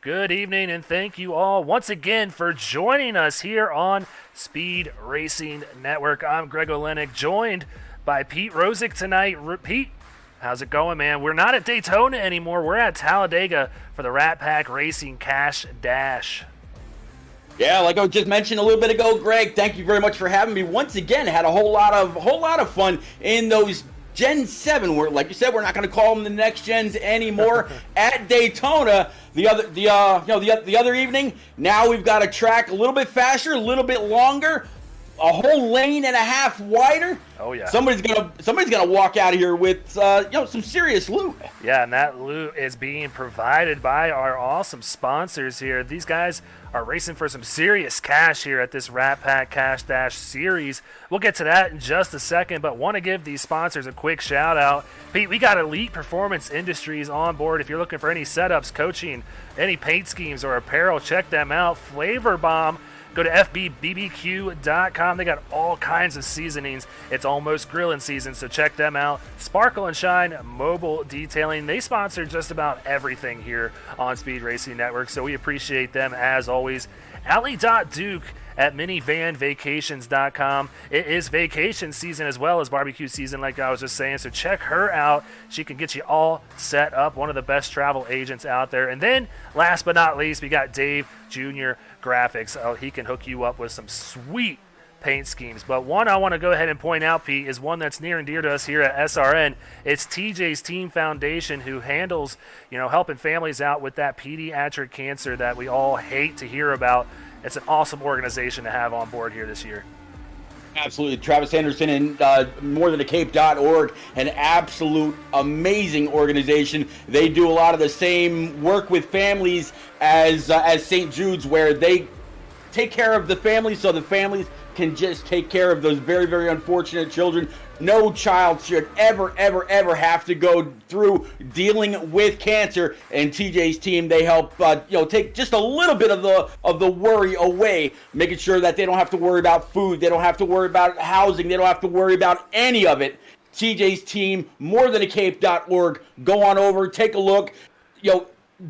Good evening, and thank you all once again for joining us here on Speed Racing Network. I'm Greg Olenek, joined by Pete Rosick tonight. Pete, how's it going, man? We're not at Daytona anymore. We're at Talladega for the Rat Pack Racing Cash Dash. Yeah, like I just mentioned a little bit ago, Greg, thank you very much for having me once again. Had a whole lot of fun in those Gen 7. Where, like you said, we're not going to call them the next gens anymore. At Daytona, the other evening, now we've got a track a little bit faster, a little bit longer, a whole lane and a half wider. Oh yeah. Somebody's gonna walk out of here with some serious loot. Yeah, and that loot is being provided by our awesome sponsors here. These guys are racing for some serious cash here at this Rat Pack Cash Dash series. We'll get to that in just a second, but want to give these sponsors a quick shout out. Pete, we got Elite Performance Industries on board. If you're looking for any setups, coaching, any paint schemes, or apparel, check them out. Flavor Bomb. Go to fbbbq.com. They got all kinds of seasonings. It's almost grilling season, so check them out. Sparkle and Shine Mobile Detailing. They sponsor just about everything here on Speed Racing Network, so we appreciate them as always. Allie.Duke at minivanvacations.com. It is vacation season as well as barbecue season, like I was just saying, so check her out. She can get you all set up. One of the best travel agents out there. And then, last but not least, we got Dave Jr. Graphics. He can hook you up with some sweet paint schemes. But one I want to go ahead and point out, Pete, is one that's near and dear to us here at SRN. It's TJ's Team Foundation, who handles, helping families out with that pediatric cancer that we all hate to hear about. It's an awesome organization to have on board here this year. Absolutely. Travis Anderson and morethanAcape.org, an absolute amazing organization. They do a lot of the same work with families as St. Jude's, where they take care of the families so the families can just take care of those very, very unfortunate children. No child should ever have to go through dealing with cancer. And TJ's team, they help take just a little bit of the worry away, making sure that they don't have to worry about food, they don't have to worry about housing, they don't have to worry about any of it. TJ's team, morethanAcape.org. Go on over, take a look.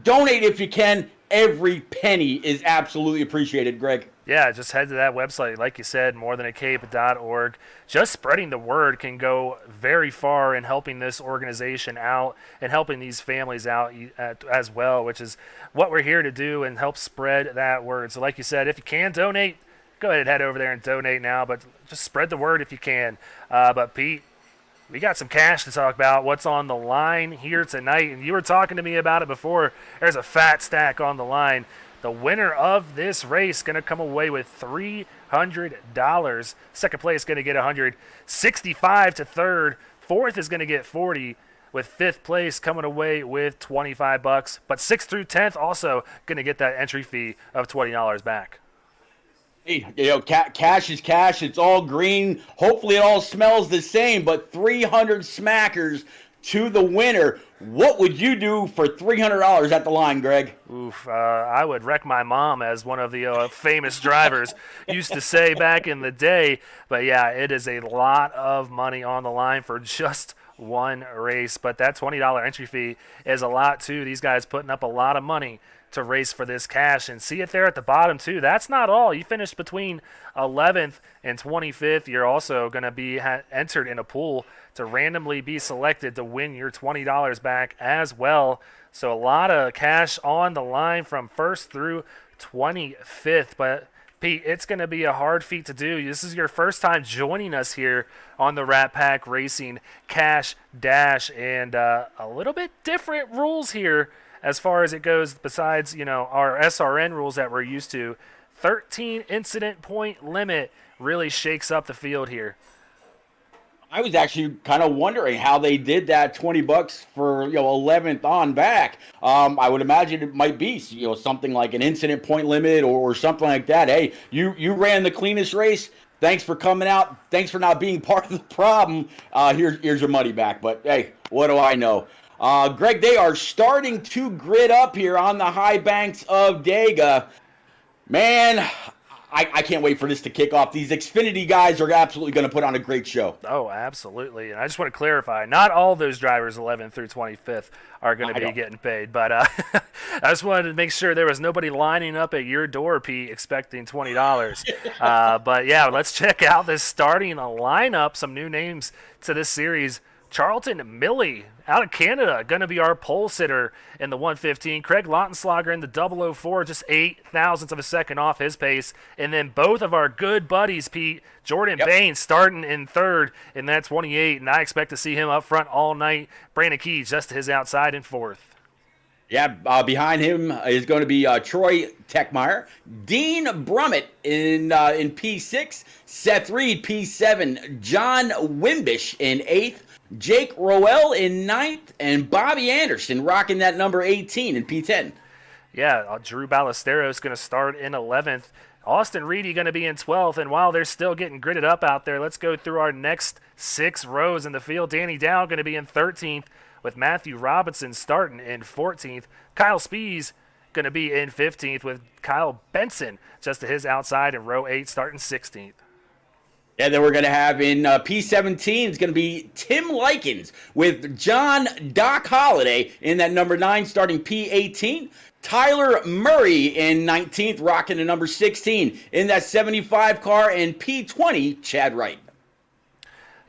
Donate if you can. Every penny is absolutely appreciated, Greg. Yeah, just head to that website. Like you said, morethanAcape.org. Just spreading the word can go very far in helping this organization out and helping these families out as well, which is what we're here to do, and help spread that word. So like you said, if you can donate, go ahead and head over there and donate now, but just spread the word if you can. But Pete, we got some cash to talk about. What's on the line here tonight? And you were talking to me about it before. There's a fat stack on the line. The winner of this race going to come away with $300. Second place going to get $165 to third. Fourth is going to get $40, with fifth place coming away with $25. But 6th through 10th also going to get that entry fee of $20 back. Hey, cash is cash. It's all green. Hopefully it all smells the same, but 300 smackers to the winner. What would you do for $300 at the line, Greg? Oof, I would wreck my mom, as one of the famous drivers used to say back in the day. But yeah, it is a lot of money on the line for just one race. But that $20 entry fee is a lot too. These guys putting up a lot of money to race for this cash, and see it there at the bottom too. That's not all. You finished between 11th and 25th. You're also going to be entered in a pool to randomly be selected to win your $20 back as well. So a lot of cash on the line from 1st through 25th. But Pete, it's going to be a hard feat to do. This is your first time joining us here on the Rat Pack Racing Cash Dash, and a little bit different rules here as far as it goes, besides, our SRN rules that we're used to. 13 incident point limit really shakes up the field here. I was actually kind of wondering how they did that $20 for 11th on back. I would imagine it might be something like an incident point limit or something like that. Hey, you ran the cleanest race. Thanks for coming out. Thanks for not being part of the problem. Here's your money back. But hey, what do I know? Greg, they are starting to grid up here on the high banks of Dega. Man, I can't wait for this to kick off. These Xfinity guys are absolutely going to put on a great show. Oh, absolutely. And I just want to clarify, not all those drivers 11th through 25th are going to be getting paid. But I just wanted to make sure there was nobody lining up at your door, Pete, expecting $20. But, yeah, let's check out this starting lineup. Some new names to this series. Charlton Milley out of Canada, going to be our pole sitter in the 115. Craig Lautenschlager in the 004, just 8 thousandths of a second off his pace. And then both of our good buddies, Pete, Jordan Bane starting in third in that 28, and I expect to see him up front all night. Brandon Keys just to his outside in fourth. Yeah, behind him is going to be Troy Techmeyer, Dean Brummett in P6, Seth Reed P7, John Wimbish in 8th, Jake Rowell in 9th, and Bobby Anderson rocking that number 18 in P10. Yeah, Drew Ballesteros going to start in 11th. Austin Reedy going to be in 12th, and while they're still getting gritted up out there, let's go through our next 6 rows in the field. Danny Dow going to be in 13th, with Matthew Robinson starting in 14th. Kyle Spees going to be in 15th, with Kyle Benson just to his outside in row 8 starting 16th. And then we're going to have in P17 is going to be Tim Likens with John Doc Holliday in that number 9 starting P18. Tyler Murray in 19th rocking the number 16 in that 75 car, and P20 Chad Wright.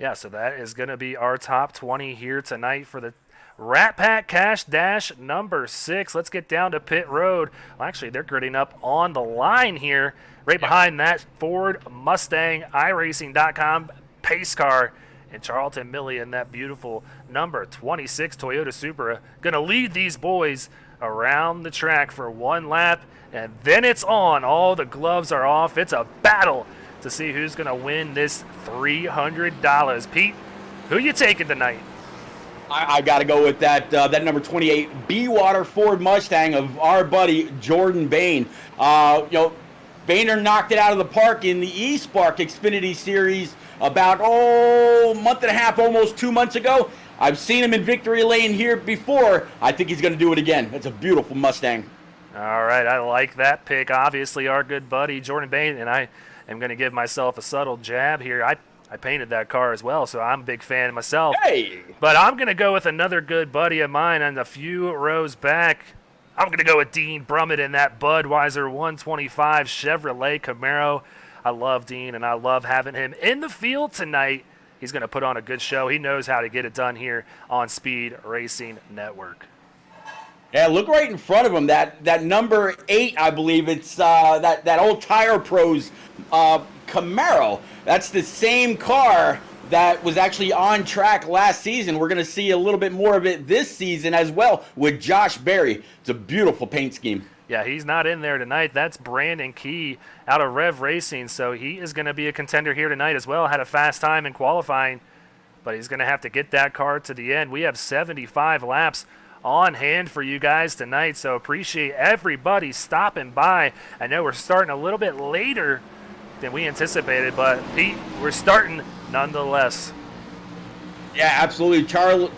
Yeah, so that is going to be our top 20 here tonight for the Rat Pack Cash Dash number 6. Let's get down to pit road. Well, actually, they're gritting up on the line here. Right behind that Ford Mustang iRacing.com pace car, and Charlton Milley in that beautiful number 26 Toyota Supra. Going to lead these boys around the track for one lap, and then it's on. All the gloves are off. It's a battle to see who's going to win this $300. Pete, who you taking tonight? I got to go with that number 28 B-Water Ford Mustang of our buddy Jordan Bane. Boehner knocked it out of the park in the eSpark Xfinity Series about, month and a half, almost 2 months ago. I've seen him in victory lane here before. I think he's going to do it again. It's a beautiful Mustang. All right, I like that pick. Obviously, our good buddy Jordan Bane, and I am going to give myself a subtle jab here. I painted that car as well, so I'm a big fan myself. Hey! But I'm going to go with another good buddy of mine on a few rows back. I'm going to go with Dean Brummett in that Budweiser 125 Chevrolet Camaro. I love Dean, and I love having him in the field tonight. He's going to put on a good show. He knows how to get it done here on Speed Racing Network. Yeah, look right in front of him. That number 8, I believe it's that old Tire Pros Camaro. That's the same car that was actually on track last season. We're going to see a little bit more of it this season as well with Josh Berry. It's a beautiful paint scheme. Yeah, he's not in there tonight. That's Brandon Key out of Rev Racing, so he is going to be a contender here tonight as well. Had a fast time in qualifying, but he's going to have to get that car to the end. We have 75 laps on hand for you guys tonight, so appreciate everybody stopping by. I know we're starting a little bit later than we anticipated, but Pete, we're starting nonetheless. Yeah, absolutely. Charlton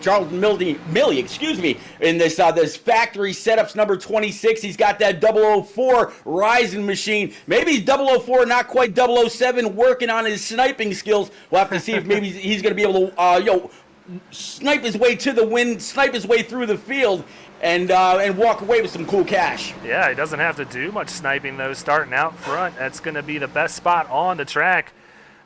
Milley, in this factory setups number 26. He's got that 004 Ryzen machine. Maybe he's 004, not quite 007, working on his sniping skills. We'll have to see if maybe he's going to be able to snipe his way to the win, snipe his way through the field, and walk away with some cool cash. Yeah, he doesn't have to do much sniping, though, starting out front. That's going to be the best spot on the track.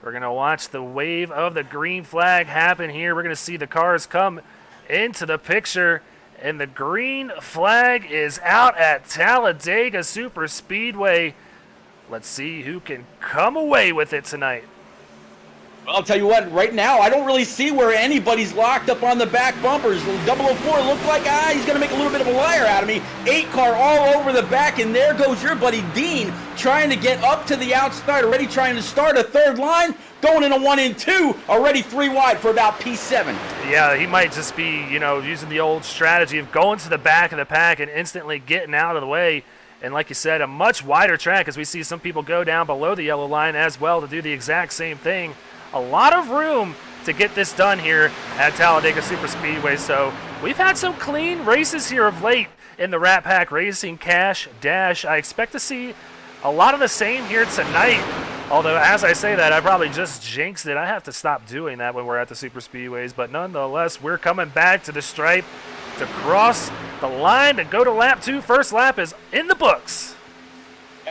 We're going to watch the wave of the green flag happen here. We're going to see the cars come into the picture, and the green flag is out at Talladega Super Speedway. Let's see who can come away with it tonight. Well, I'll tell you what, right now, I don't really see where anybody's locked up on the back bumpers. 004 looked like, he's going to make a little bit of a liar out of me. 8 car all over the back, and there goes your buddy Dean trying to get up to the outside, already trying to start a third line, going in a 1 and 2, already 3 wide for about P7. Yeah, he might just be, using the old strategy of going to the back of the pack and instantly getting out of the way. And like you said, a much wider track as we see some people go down below the yellow line as well to do the exact same thing. A lot of room to get this done here at Talladega Super Speedway. So we've had some clean races here of late in the Rat Pack Racing Cash Dash. I expect to see a lot of the same here tonight. Although, as I say that, I probably just jinxed it. I have to stop doing that when we're at the super speedways. But nonetheless, we're coming back to the stripe to cross the line to go to lap 2. First lap is in the books.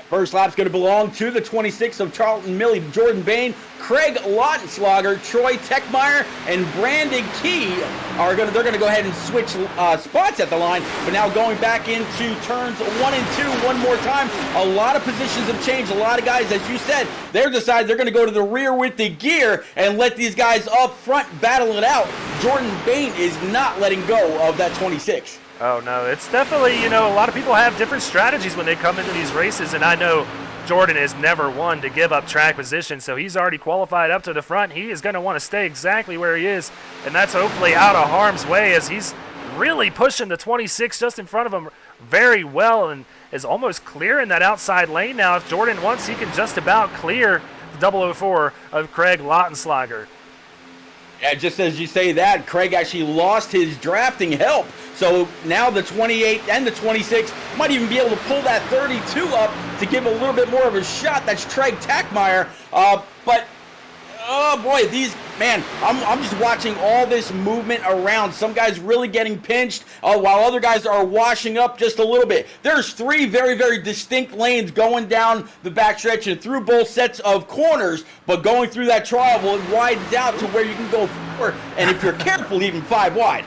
First lap's going to belong to the 26 of Charlton Milley, Jordan Bane, Craig Lautenschlager, Troy Techmeyer, and Brandon Key they're going to go ahead and switch spots at the line. But now going back into turns 1 and 2 one more time. A lot of positions have changed. A lot of guys, as you said, they're decided they're going to go to the rear with the gear and let these guys up front battle it out. Jordan Bane is not letting go of that 26. Oh, no, it's definitely, a lot of people have different strategies when they come into these races, and I know Jordan is never one to give up track position, so he's already qualified up to the front. He is going to want to stay exactly where he is, and that's hopefully out of harm's way as he's really pushing the 26 just in front of him very well and is almost clearing that outside lane now. If Jordan wants, he can just about clear the 004 of Craig Lautenschlager. Yeah, just as you say that, Craig actually lost his drafting help. So now the 28 and the 26 might even be able to pull that 32 up to give a little bit more of a shot. That's Troy Techmeyer. But, oh boy, I'm just watching all this movement around. Some guys really getting pinched while other guys are washing up just a little bit. There's 3 very, very distinct lanes going down the backstretch and through both sets of corners, but going through that triangle, it widens out to where you can go 4, and if you're careful, even 5 wide.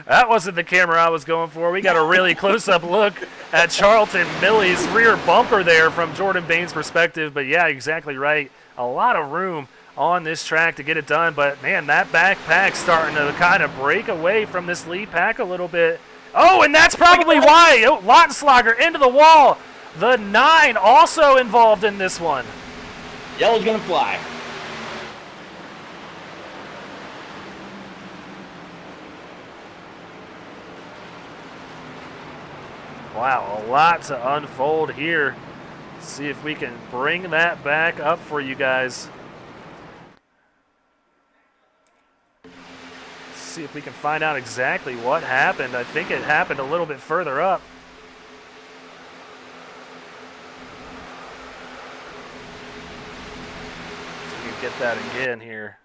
That wasn't the camera I was going for. We got a really close-up look at Charlton Milley's rear bumper there from Jordan Bane's perspective. But, yeah, exactly right. A lot of room on this track to get it done. But, man, that back pack's starting to kind of break away from this lead pack a little bit. Oh, and that's probably why. Oh, Lautenschlager into the wall. The 9 also involved in this one. Yellow's going to fly. Wow, a lot to unfold here. Let's see if we can bring that back up for you guys. Let's see if we can find out exactly what happened. I think it happened a little bit further up. So we can get that again here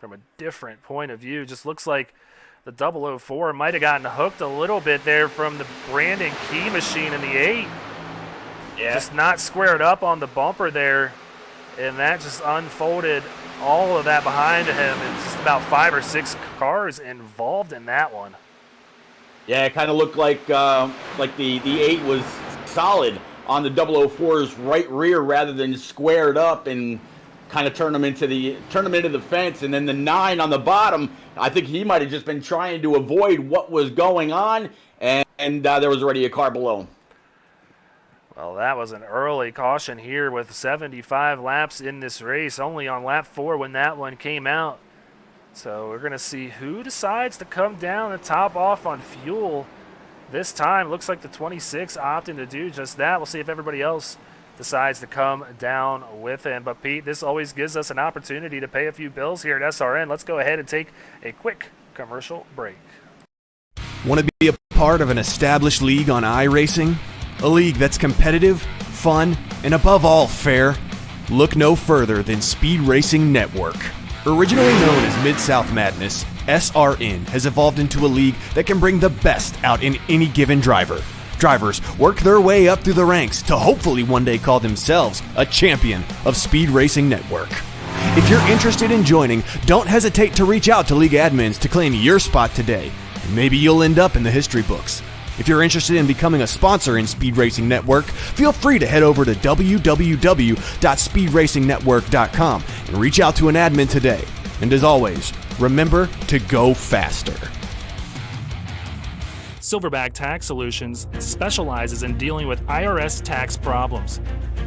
from a different point of view. Just looks like the 004 might have gotten hooked a little bit there from the Brandon Key machine in the 8. Yeah. Just not squared up on the bumper there, and that just unfolded all of that behind him. It's just about 5 or 6 cars involved in that one. Yeah, it kind of looked like the 8 was solid on the 004's right rear rather than squared up and kind of turn them into the fence, and then the 9 on the bottom, I think he might have just been trying to avoid what was going on, and there was already a car below him. Well, that was an early caution here with 75 laps in this race, only on lap 4 when that one came out. So we're going to see who decides to come down and top off on fuel. This time, looks like the 26 opting to do just that. We'll see if everybody else decides to come down with him. But Pete, this always gives us an opportunity to pay a few bills here at SRN. Let's go ahead and take a quick commercial break. Want to be a part of an established league on iRacing? A league that's competitive, fun, and above all fair? Look no further than Speed Racing Network. Originally known as Mid-South Madness, SRN has evolved into a league that can bring the best out in any given driver. Drivers work their way up through the ranks to hopefully one day call themselves a champion of Speed Racing Network. If you're interested in joining, don't hesitate to reach out to league admins to claim your spot today, and maybe you'll end up in the history books. If you're interested in becoming a sponsor in Speed Racing Network, feel free to head over to www.speedracingnetwork.com and reach out to an admin today. And as always, remember to go faster. Silverback Tax Solutions specializes in dealing with IRS tax problems.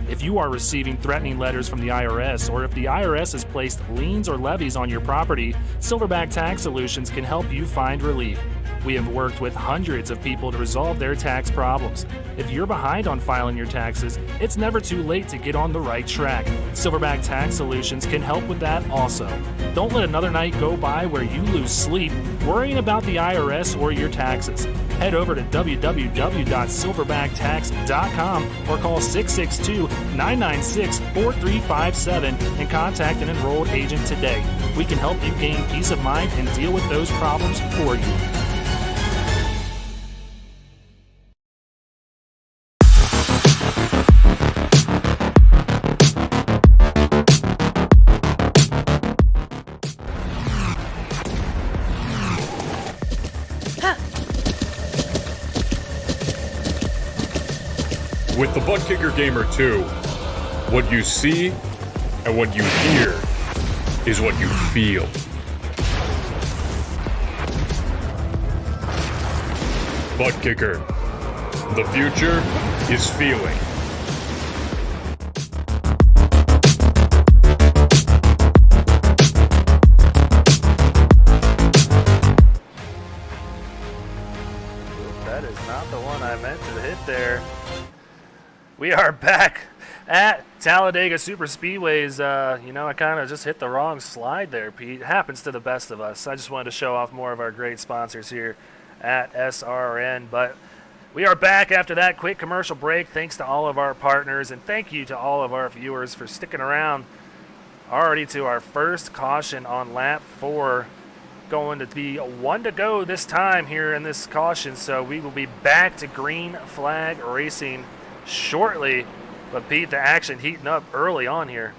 If you are receiving threatening letters from the IRS, or if the IRS has placed liens or levies on your property, Silverback Tax Solutions can help you find relief. We have worked with hundreds of people to resolve their tax problems. If you're behind on filing your taxes, it's never too late to get on the right track. Silverback Tax Solutions can help with that also. Don't let another night go by where you lose sleep worrying about the IRS or your taxes. Head over to www.silverbacttax.com or call 662-996-4357 and contact an enrolled agent today. We can help you gain peace of mind and deal with those problems for you. With the Butt Kicker Gamer 2, what you see and what you hear is what you feel. Butt Kicker. The future is feeling. That is not the one I meant to hit there. We are back at Talladega Super Speedways. I kind of just hit the wrong slide there, Pete. It happens to the best of us. I just wanted to show off more of our great sponsors here at SRN. But we are back after that quick commercial break. Thanks to all of our partners, and thank you to all of our viewers for sticking around. Already to our first caution on lap 4. Going to be 1 to go this time here in this caution. So we will be back to green flag racing shortly, but Pete, the action heating up early on here.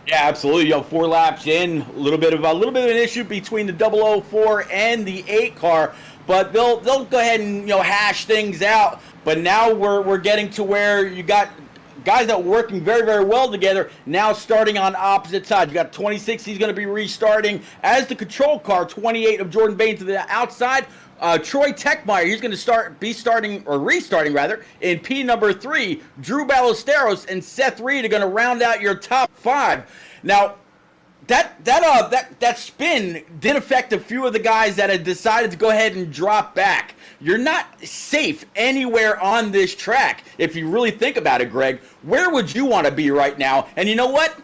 Yeah, absolutely. 4 laps in, a little bit of an issue between the 004 and the 8 car, but they'll go ahead and hash things out. But now we're getting to where you got guys that were working very, very well together now starting on opposite sides. You got 26, he's going to be restarting as the control car. 28 of Jordan Bane to the outside. Troy Techmeyer, he's going to restarting in P number 3. Drew Ballesteros and Seth Reed are going to round out your top 5. Now, that spin did affect a few of the guys that had decided to go ahead and drop back. You're not safe anywhere on this track if you really think about it, Greg. Where would you want to be right now? And you know what?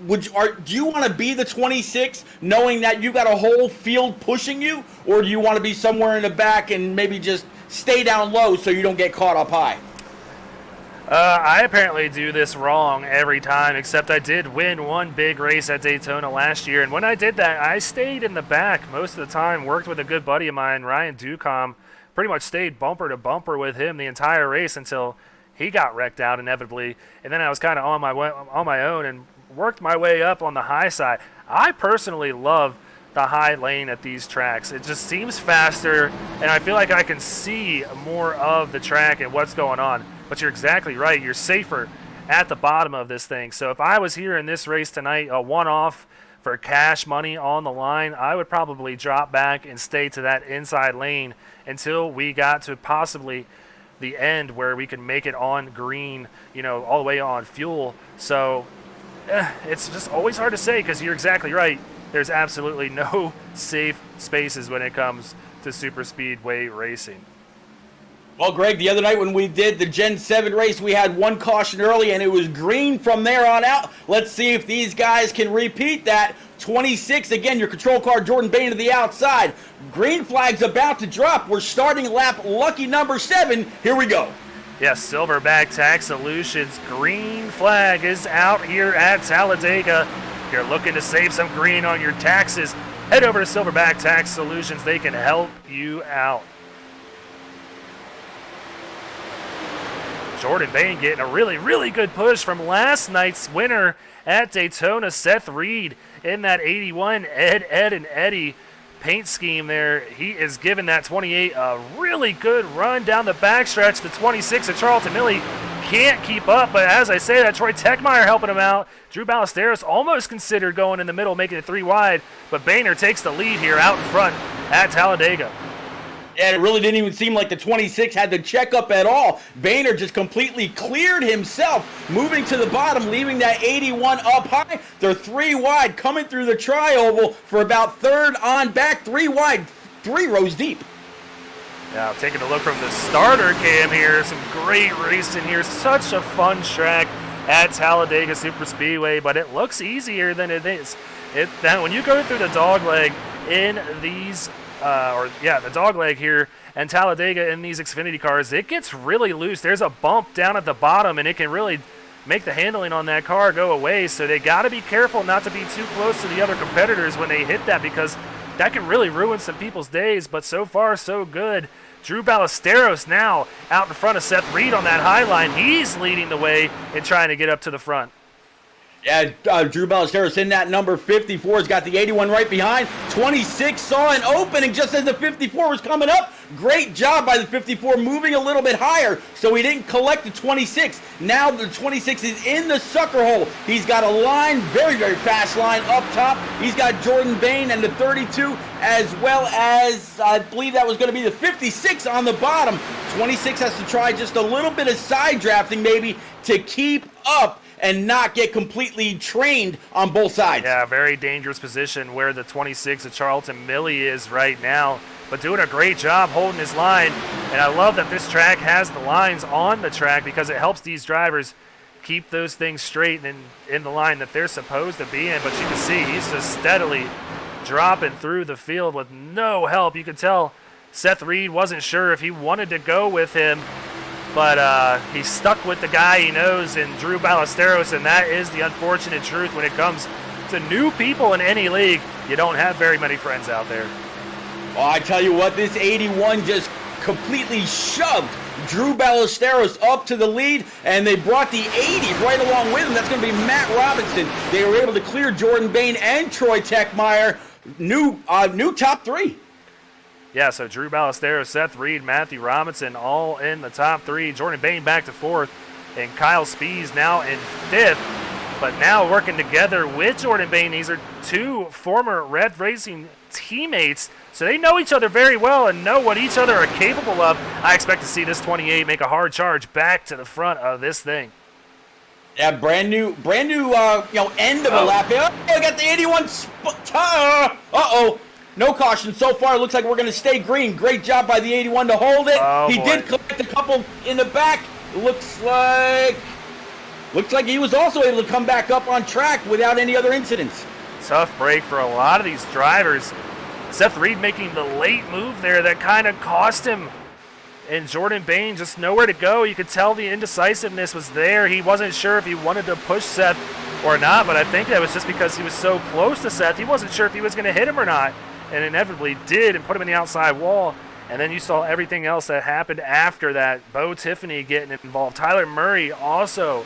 Do you want to be the 26 knowing that you got a whole field pushing you? Or do you want to be somewhere in the back and maybe just stay down low so you don't get caught up high? I apparently do this wrong every time, except I did win one big race at Daytona last year. And when I did that, I stayed in the back most of the time, worked with a good buddy of mine, Ryan Ducom. Pretty much stayed bumper to bumper with him the entire race until he got wrecked out inevitably. And then I was kind of on my own and worked my way up on the high side. I personally love the high lane at these tracks. It just seems faster, and I feel like I can see more of the track and what's going on. But you're exactly right. You're safer at the bottom of this thing. So if I was here in this race tonight, a one-off for cash money on the line, I would probably drop back and stay to that inside lane until we got to possibly the end where we can make it on green, all the way on fuel. So it's just always hard to say because you're exactly right. There's absolutely no safe spaces when it comes to super speedway racing. Well, Greg, the other night when we did the Gen 7 race, we had one caution early, and it was green from there on out. Let's see if these guys can repeat that. 26, again, your control car, Jordan Bane to the outside. Green flag's about to drop. We're starting lap lucky number 7. Here we go. Yes, Silverback Tax Solutions green flag is out here at Talladega. If you're looking to save some green on your taxes, head over to Silverback Tax Solutions. They can help you out. Jordan Bane getting a really, really good push from last night's winner at Daytona, Seth Reed, in that 81 Ed, and Eddie paint scheme there. He is giving that 28 a really good run down the backstretch. The 26 of Charlton Millie can't keep up, but as I say that, Troy Techmeyer helping him out. Drew Ballesteros almost considered going in the middle, making it 3 wide, but Boehner takes the lead here out in front at Talladega. And it really didn't even seem like the 26 had the checkup at all. Boehner just completely cleared himself, moving to the bottom, leaving that 81 up high. They're 3 wide, coming through the tri-oval for about 3rd on back, 3 wide, 3 rows deep. Now taking a look from the starter cam here, some great racing here. Such a fun track at Talladega Superspeedway, but it looks easier than it is. When you go through the dogleg in these the dog leg here and Talladega in these Xfinity cars, it gets really loose. There's a bump down at the bottom, and it can really make the handling on that car go away. So they got to be careful not to be too close to the other competitors when they hit that, because that can really ruin some people's days. But so far, so good. Drew Ballesteros now out in front of Seth Reed on that high line. He's leading the way and trying to get up to the front. Yeah, Drew Ballesteros in that number 54. Has got the 81 right behind. 26 saw an opening just as the 54 was coming up. Great job by the 54 moving a little bit higher so he didn't collect the 26. Now the 26 is in the sucker hole. He's got a line, very, very fast line up top. He's got Jordan Bane and the 32, as well as I believe that was going to be the 56 on the bottom. 26 has to try just a little bit of side drafting maybe to keep up and not get completely trained on both sides. Yeah, very dangerous position where the 26 of Charlton Milley is right now, but doing a great job holding his line. And I love that this track has the lines on the track, because it helps these drivers keep those things straight and in the line that they're supposed to be in. But you can see he's just steadily dropping through the field with no help. You could tell Seth Reed wasn't sure if he wanted to go with him, but he's stuck with the guy he knows in Drew Ballesteros, and that is the unfortunate truth when it comes to new people in any league. You don't have very many friends out there. Well, I tell you what, this 81 just completely shoved Drew Ballesteros up to the lead, and they brought the 80 right along with him. That's going to be Matt Robinson. They were able to clear Jordan Bane and Troy Techmeyer. New top 3. Yeah, so Drew Ballesteros, Seth Reed, Matthew Robinson, all in the top 3. Jordan Bane back to 4th, and Kyle Spees now in 5th. But now working together with Jordan Bane. These are 2 former Red Racing teammates, so they know each other very well and know what each other are capable of. I expect to see this 28 make a hard charge back to the front of this thing. Yeah, brand new, end of a lap here. Oh, got the 81. Uh-oh. No caution so far. Looks like we're going to stay green. Great job by the 81 to hold it. He did collect a couple in the back. Looks like he was also able to come back up on track without any other incidents. Tough break for a lot of these drivers. Seth Reed making the late move there that kind of cost him. And Jordan Bane just nowhere to go. You could tell the indecisiveness was there. He wasn't sure if he wanted to push Seth or not, but I think that was just because he was so close to Seth. He wasn't sure if he was going to hit him or not, and inevitably did and put him in the outside wall. And then you saw everything else that happened after that. Bo Tiffany getting involved. Tyler Murray also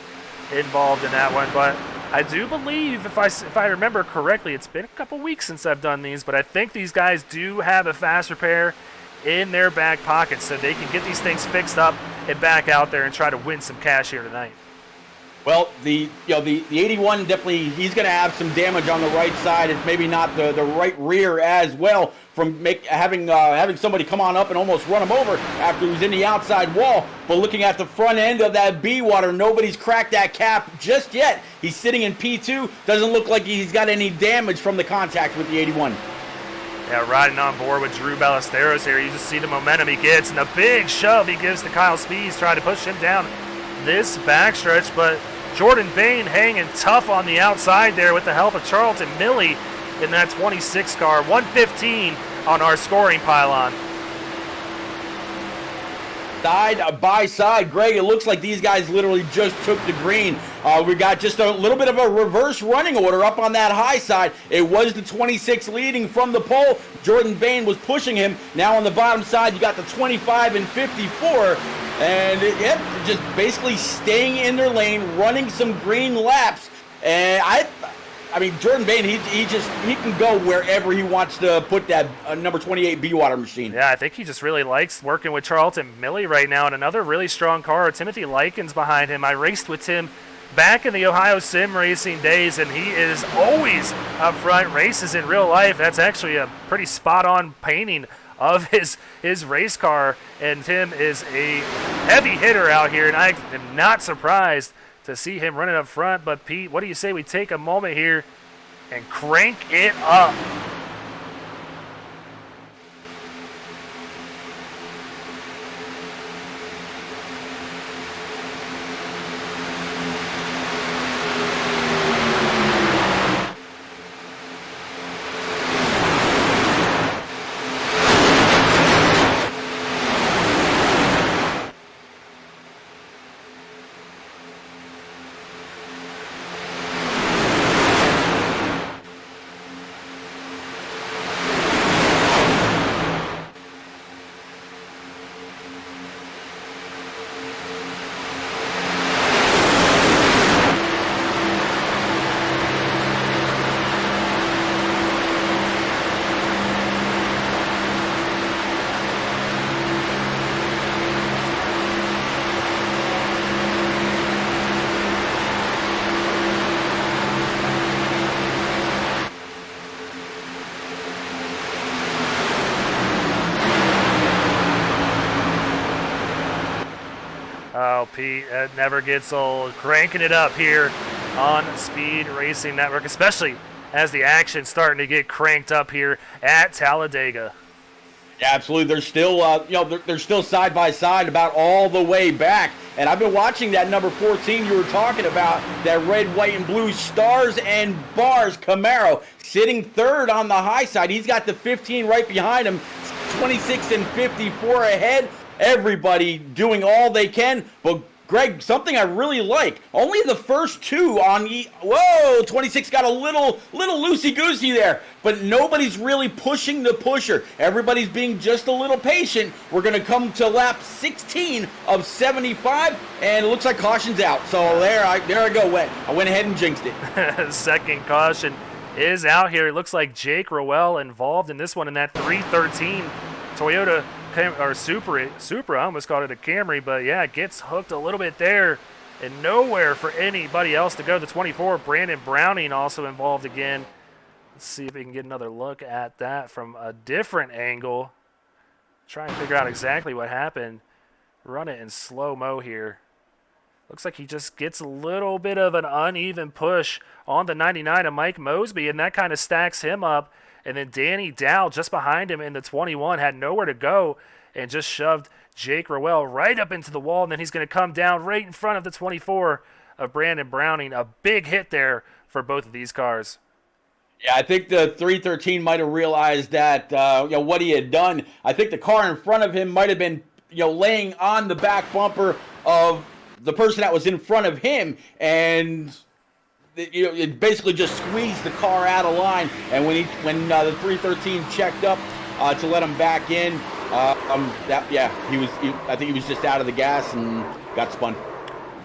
involved in that one. But I do believe, if I remember correctly, it's been a couple weeks since I've done these, but I think these guys do have a fast repair in their back pocket, so they can get these things fixed up and back out there and try to win some cash here tonight. Well, the 81 definitely, he's going to have some damage on the right side. It's maybe not the right rear as well from having somebody come on up and almost run him over after he was in the outside wall. But looking at the front end of that B-Water, nobody's cracked that cap just yet. He's sitting in P2. Doesn't look like he's got any damage from the contact with the 81. Yeah, riding on board with Drew Ballesteros here. You just see the momentum he gets and the big shove he gives to Kyle Spees, trying to push him down this backstretch. But Jordan Bane hanging tough on the outside there with the help of Charlton Milley in that 26 car. 115 on our scoring pylon. Side by side, Greg, it looks like these guys literally just took the green. We got just a little bit of a reverse running order up on that high side. It was the 26 leading from the pole. Jordan Bane was pushing him. Now on the bottom side, you got the 25 and 54. And, just basically staying in their lane, running some green laps. And I mean, Jordan Bane, he can go wherever he wants to put that number 28 B-Water machine. Yeah, I think he just really likes working with Charlton Milley right now, and another really strong car. Timothy Likens behind him. I raced with Tim back in the Ohio Sim Racing days, and he is always up front. Races in real life. That's actually a pretty spot-on painting of his race car, and Tim is a heavy hitter out here, and I am not surprised to see him running up front. But Pete, what do you say we take a moment here and crank it up? Oh, Pete, it never gets old. Cranking it up here on Speed Racing Network, especially as the action's starting to get cranked up here at Talladega. Yeah, absolutely. They're still, they're still side by side about all the way back. And I've been watching that number 14 you were talking about, that red, white, and blue stars and bars Camaro sitting third on the high side. He's got the 15 right behind him, 26 and 54 ahead. Everybody doing all they can, but Greg, something I really like, only the first two on whoa, 26 got a little loosey-goosey there, but nobody's really pushing the pusher. Everybody's being just a little patient. We're going to come to lap 16 of 75, and it looks like caution's out. So there I go. I went ahead and jinxed it. Second caution is out here. It looks like Jake Rowell involved in this one in that 313 Toyota or Supra, I almost called it a Camry, but yeah, it gets hooked a little bit there and nowhere for anybody else to go. The 24, Brandon Browning, also involved again. Let's see if we can get another look at that from a different angle. Try and figure out exactly what happened. Run it in slow-mo here. Looks like he just gets a little bit of an uneven push on the 99 of Mike Mosby, and that kind of stacks him up. And then Danny Dow just behind him in the 21 had nowhere to go and just shoved Jake Rowell right up into the wall. And then he's going to come down right in front of the 24 of Brandon Browning. A big hit there for both of these cars. Yeah, I think the 313 might have realized that what he had done. I think the car in front of him might have been laying on the back bumper of the person that was in front of him, and it basically just squeezed the car out of line. And when the 313 checked up to let him back in, I think he was just out of the gas and got spun.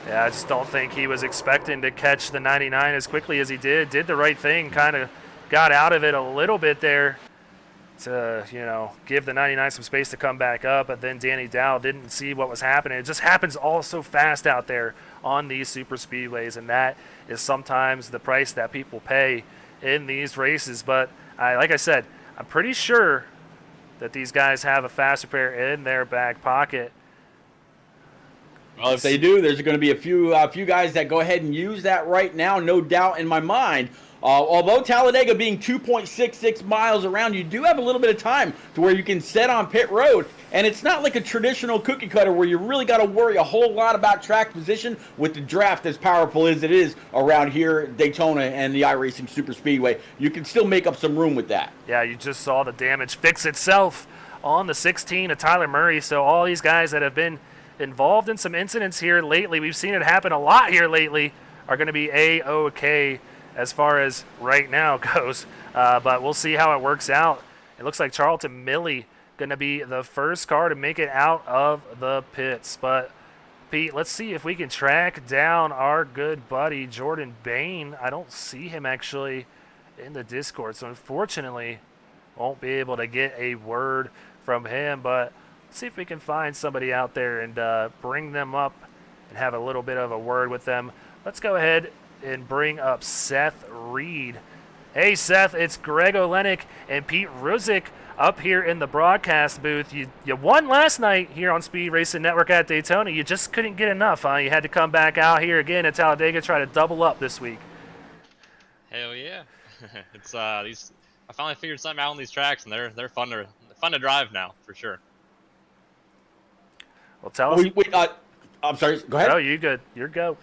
Yeah, I just don't think he was expecting to catch the 99 as quickly as he did. Did the right thing, kind of got out of it a little bit there to, give the 99 some space to come back up. But then Danny Dow didn't see what was happening. It just happens all so fast out there on these super speedways, and that is sometimes the price that people pay in these races. But like I said, I'm pretty sure that these guys have a fast repair in their back pocket. Well, if they do, there's going to be a few guys that go ahead and use that right now, no doubt in my mind. Although Talladega being 2.66 miles around, you do have a little bit of time to where you can set on pit road. And it's not like a traditional cookie cutter where you really got to worry a whole lot about track position with the draft as powerful as it is around here at Daytona and the iRacing Super Speedway. You can still make up some room with that. Yeah, you just saw the damage fix itself on the 16 of Tyler Murray. So all these guys that have been involved in some incidents here lately, we've seen it happen a lot here lately, are going to be A-OK as far as right now goes. But we'll see how it works out. It looks like Charlton Milley going to be the first car to make it out of the pits. But, Pete, let's see if we can track down our good buddy Jordan Bane. I don't see him actually in the Discord, so unfortunately won't be able to get a word from him. But let's see if we can find somebody out there and bring them up and have a little bit of a word with them. Let's go ahead and bring up Seth Reed. Hey, Seth, it's Greg Olenek and Pete Ruzick up here in the broadcast booth. You won last night here on Speed Racing Network at Daytona. You just couldn't get enough, huh? You had to come back out here again at Talladega, try to double up this week. Hell yeah. It's I finally figured something out on these tracks, and they're fun to drive now, for sure. Well, tell us. I'm sorry. Go ahead. No, you good. You're go.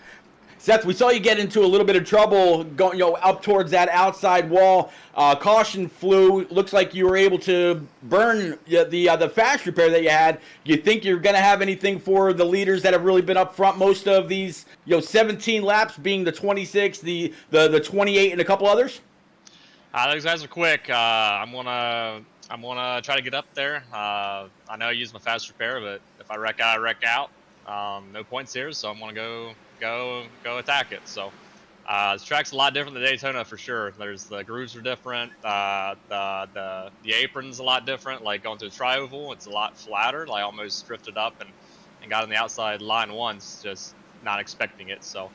Seth, we saw you get into a little bit of trouble going, up towards that outside wall. Caution flew. Looks like you were able to burn the fast repair that you had. Do you think you're going to have anything for the leaders that have really been up front most of these, 17 laps, being the 26, the 28, and a couple others? Those guys are quick. I'm gonna try to get up there. I know I use my fast repair, but if I wreck out, I wreck out. No points here, so I'm gonna go attack it. So this track's a lot different than Daytona for sure. There's the grooves are different. The apron's a lot different. Like going to a tri-oval, it's a lot flatter. Like almost drifted up and got on the outside line once, just not expecting it. So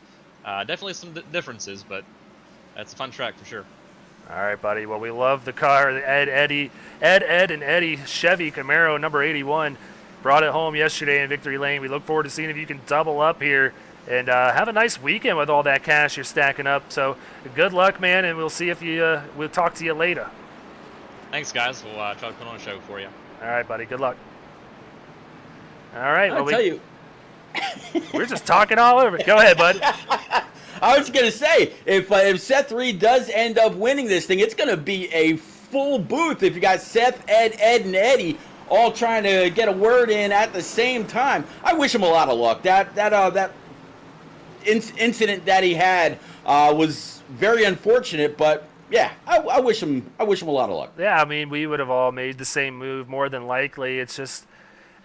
definitely some differences, but it's a fun track for sure. All right, buddy. Well, we love the car. Ed, and Eddie Chevy Camaro number 81 brought it home yesterday in Victory Lane. We look forward to seeing if you can double up here and have a nice weekend with all that cash you're stacking up. So good luck, man, and we'll see if we'll talk to you later. Thanks, guys. We'll try to put on a show for you. All right, buddy. Good luck. All right. I'll tell you. We're just talking all over. Go ahead, bud. I was going to say, if Seth Reed does end up winning this thing, it's going to be a full booth if you got Seth, Ed, and Eddie all trying to get a word in at the same time. I wish him a lot of luck. That incident that he had was very unfortunate, but yeah, I wish him a lot of luck. Yeah, I mean, we would have all made the same move more than likely. It's just,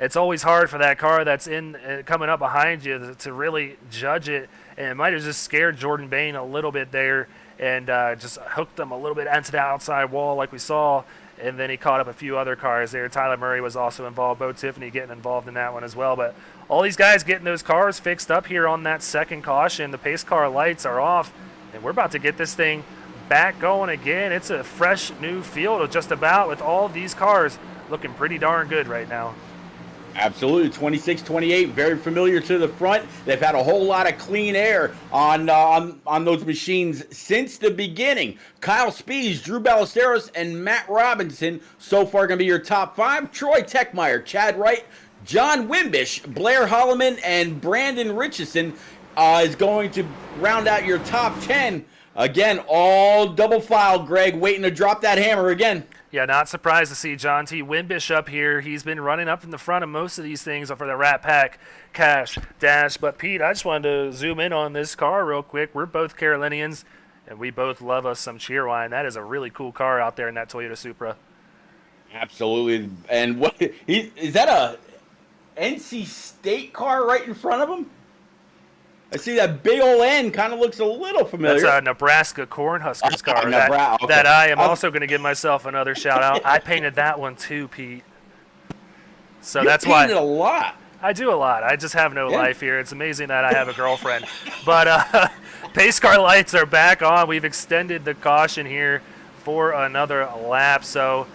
it's always hard for that car that's coming up behind you to really judge it. And it might have just scared Jordan Bane a little bit there and just hooked him a little bit into the outside wall like we saw. And then he caught up a few other cars there. Tyler Murray was also involved. Bo Tiffany getting involved in that one as well. But all these guys getting those cars fixed up here on that second caution. The pace car lights are off. And we're about to get this thing back going again. It's a fresh new field just about with all these cars looking pretty darn good right now. Absolutely, 26, 28, very familiar to the front. They've had a whole lot of clean air on those machines since the beginning. Kyle Spees, Drew Ballesteros, and Matt Robinson so far going to be your top five. Troy Techmeyer, Chad Wright, John Wimbish, Blair Holloman, and Brandon Richardson is going to round out your top 10. Again, all double file, Greg, waiting to drop that hammer again. Yeah, not surprised to see John T. Wimbish up here. He's been running up in the front of most of these things for the Rat Pack Cash Dash. But, Pete, I just wanted to zoom in on this car real quick. We're both Carolinians, and we both love us some Cheerwine. That is a really cool car out there in that Toyota Supra. Absolutely. And what is that, a NC State car right in front of him? I see that big old N kind of looks a little familiar. That's a Nebraska Cornhuskers car that I am also going to give myself another shout out. I painted that one too, Pete. So that's why. You painted a lot. I do a lot. I just have no life here. It's amazing that I have a girlfriend. But pace car lights are back on. We've extended the caution here for another lap. So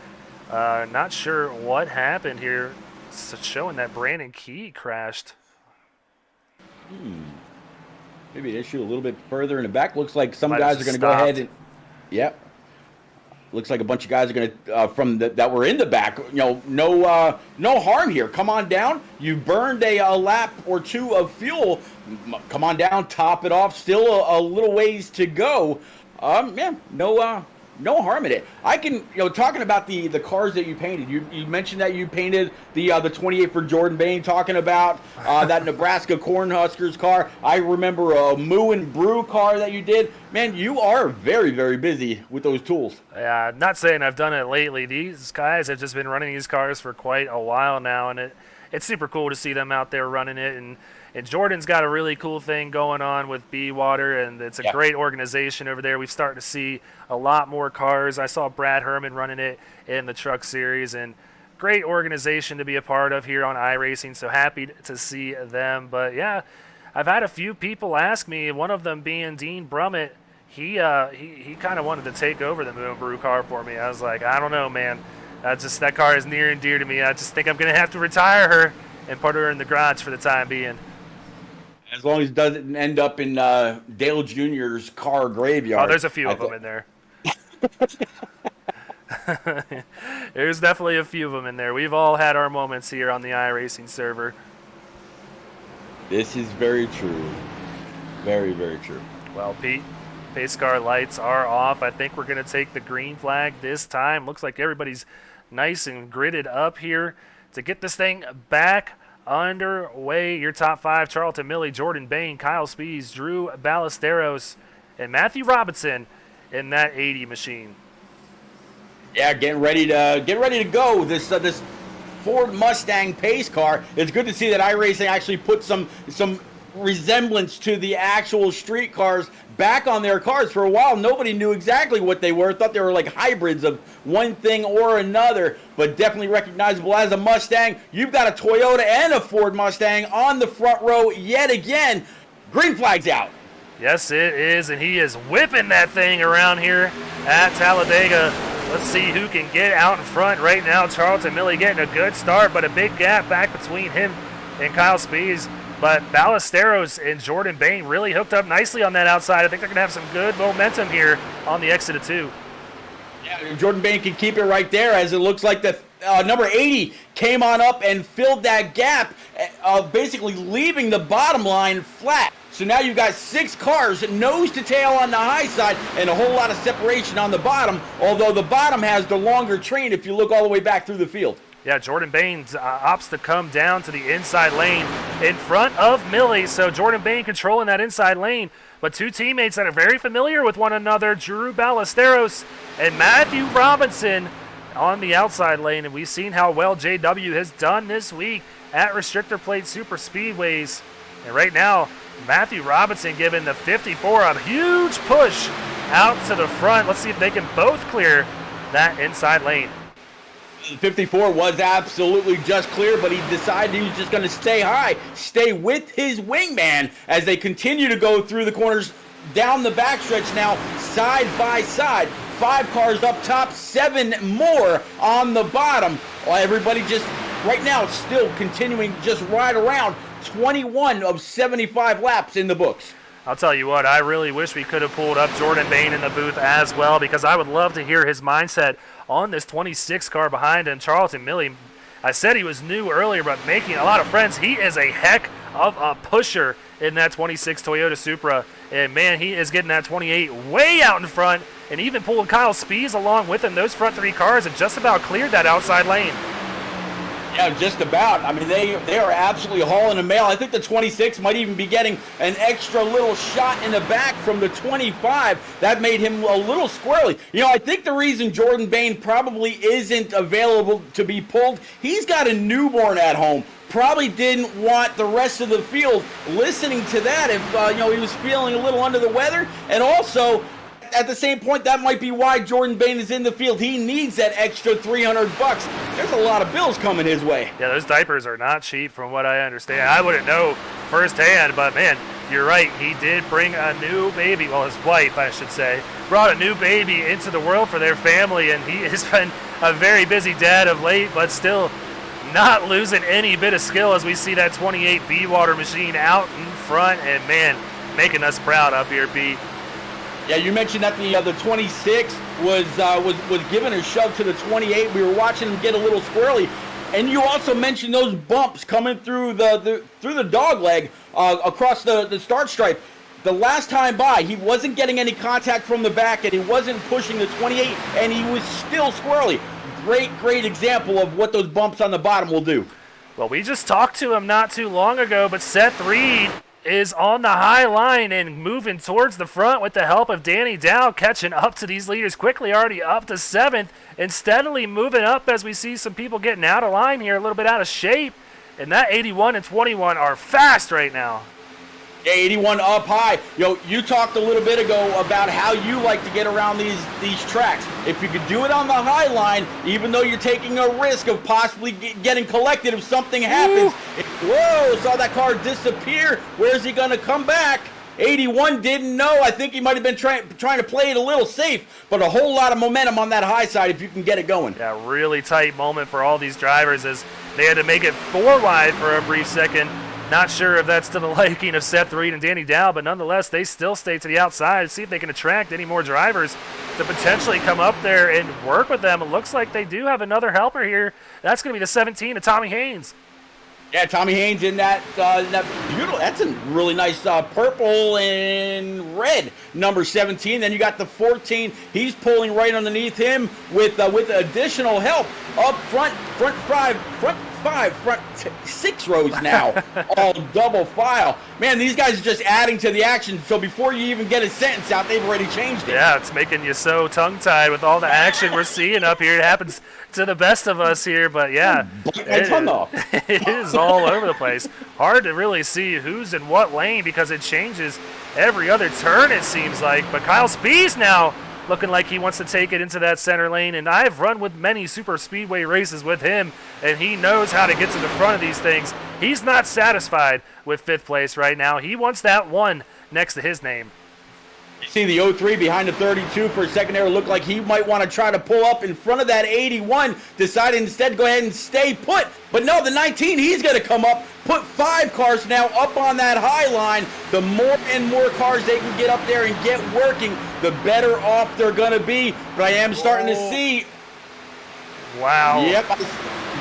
not sure what happened here. It's showing that Brandon Key crashed. Maybe an issue a little bit further in the back. Looks like some guys are going to go ahead and, yep. Looks like a bunch of guys are going to that were in the back. No harm here. Come on down. You burned a lap or two of fuel. Come on down. Top it off. Still a little ways to go. No harm in it. I can, talking about the cars that you painted. You mentioned that you painted the 28 for Jordan Bane. Talking about that Nebraska Cornhuskers car. I remember a Moo and Brew car that you did. Man, you are very, very busy with those tools. Yeah, not saying I've done it lately. These guys have just been running these cars for quite a while now, and it's super cool to see them out there running it. And Jordan's got a really cool thing going on with Be Water, and it's a great organization over there. We've started to see a lot more cars. I saw Brad Herman running it in the Truck Series, and great organization to be a part of here on iRacing, so happy to see them. But, yeah, I've had a few people ask me, one of them being Dean Brummett, he kind of wanted to take over the Moon Brew car for me. I was like, I don't know, man. That car is near and dear to me. I just think I'm going to have to retire her and put her in the garage for the time being. As long as it doesn't end up in Dale Jr.'s car graveyard. Oh, there's a few of them in there. There's definitely a few of them in there. We've all had our moments here on the iRacing server. This is very true. Very, very true. Well, Pete, pace car lights are off. I think we're going to take the green flag this time. Looks like everybody's nice and gridded up here to get this thing back underway. Your top five: Charlton Milley, Jordan Bane, Kyle Spees, Drew Ballesteros, and Matthew Robinson in that 80 machine. Yeah, getting ready to go. This Ford Mustang pace car. It's good to see that iRacing actually put some resemblance to the actual street cars back on their cars. For a while, nobody knew exactly what they were. Thought they were like hybrids of one thing or another, but definitely recognizable as a Mustang. You've got a Toyota and a Ford Mustang on the front row yet again. Green flag's out. Yes, it is, and he is whipping that thing around here at Talladega. Let's see who can get out in front right now. Charlton Milley getting a good start, but a big gap back between him and Kyle Spees. But Ballesteros and Jordan Bane really hooked up nicely on that outside. I think they're going to have some good momentum here on the exit of 2. Yeah, Jordan Bane can keep it right there, as it looks like the number 80 came on up and filled that gap, basically leaving the bottom line flat. So now you've got 6 cars nose to tail on the high side and a whole lot of separation on the bottom, although the bottom has the longer train if you look all the way back through the field. Yeah, Jordan Bane opts to come down to the inside lane in front of Milley. So Jordan Bane controlling that inside lane. But two teammates that are very familiar with one another, Drew Ballesteros and Matthew Robinson, on the outside lane. And we've seen how well JW has done this week at restrictor plate super speedways. And right now, Matthew Robinson giving the 54 a huge push out to the front. Let's see if they can both clear that inside lane. 54 was absolutely just clear, but he decided he was just going to stay high, stay with his wingman as they continue to go through the corners down the backstretch now, side by side. 5 cars up top, 7 more on the bottom. Well, everybody just right now still continuing just right around 21 of 75 laps in the books. I'll tell you what, I really wish we could have pulled up Jordan Bane in the booth as well, because I would love to hear his mindset on this 26 car behind him. Charlton Milley, I said he was new earlier, but making a lot of friends. He is a heck of a pusher in that 26 Toyota Supra. And, man, he is getting that 28 way out in front and even pulling Kyle Spees along with him. Those front 3 cars have just about cleared that outside lane. Yeah, just about. I mean, they are absolutely hauling a mail. I think the 26 might even be getting an extra little shot in the back from the 25. That made him a little squirrely. You know, I think the reason Jordan Bane probably isn't available to be pulled, he's got a newborn at home. Probably didn't want the rest of the field listening to that if, he was feeling a little under the weather. And also, at the same point, that might be why Jordan Bane is in the field. He needs that extra $300. There's a lot of bills coming his way. Yeah, those diapers are not cheap from what I understand. I wouldn't know firsthand, but, man, you're right. He did bring a new baby. Well, his wife, I should say, brought a new baby into the world for their family, and he has been a very busy dad of late, but still not losing any bit of skill as we see that 28 B-Water machine out in front, and, man, making us proud up here, Pete. Yeah, you mentioned that the 26 was given a shove to the 28. We were watching him get a little squirrely, and you also mentioned those bumps coming through the dog leg across the start stripe. The last time by, he wasn't getting any contact from the back, and he wasn't pushing the 28, and he was still squirrely. Great example of what those bumps on the bottom will do. Well, we just talked to him not too long ago, but Seth Reed is on the high line and moving towards the front with the help of Danny Dow, catching up to these leaders quickly, already up to 7th, and steadily moving up as we see some people getting out of line here, a little bit out of shape. And that 81 and 21 are fast right now. Yeah, 81 up high. You talked a little bit ago about how you like to get around these tracks. If you could do it on the high line, even though you're taking a risk of possibly getting collected if something happens. Whoa, saw that car disappear. Where's he going to come back? 81 didn't know. I think he might have been trying to play it a little safe, but a whole lot of momentum on that high side if you can get it going. Yeah, really tight moment for all these drivers as they had to make it 4 wide for a brief second. Not sure if that's to the liking of Seth Reed and Danny Dow, but nonetheless, they still stay to the outside, see if they can attract any more drivers to potentially come up there and work with them. It looks like they do have another helper here. That's going to be the 17 of Tommy Haynes. Yeah, Tommy Haynes in that beautiful. That's a really nice purple and red number 17. Then you got the 14. He's pulling right underneath him with additional help up front 6 rows now, all double file. Man, these guys are just adding to the action. So before you even get a sentence out, they've already changed it. Yeah, it's making you so tongue-tied with all the action we're seeing up here. It happens to the best of us here, but yeah, it is all over the place. Hard to really see who's in what lane because it changes every other turn, it seems like. But Kyle Spees now looking like he wants to take it into that center lane, and I've run with many super speedway races with him, and he knows how to get to the front of these things. He's not satisfied with 5th place right now. He wants that 1 next to his name. You see the 03 behind the 32 for a second there. Looked like he might want to try to pull up in front of that 81. Decided instead to go ahead and stay put. But no, the 19, he's going to come up, put 5 cars now up on that high line. The more and more cars they can get up there and get working, the better off they're going to be. But I am starting to see. Wow. Yep. You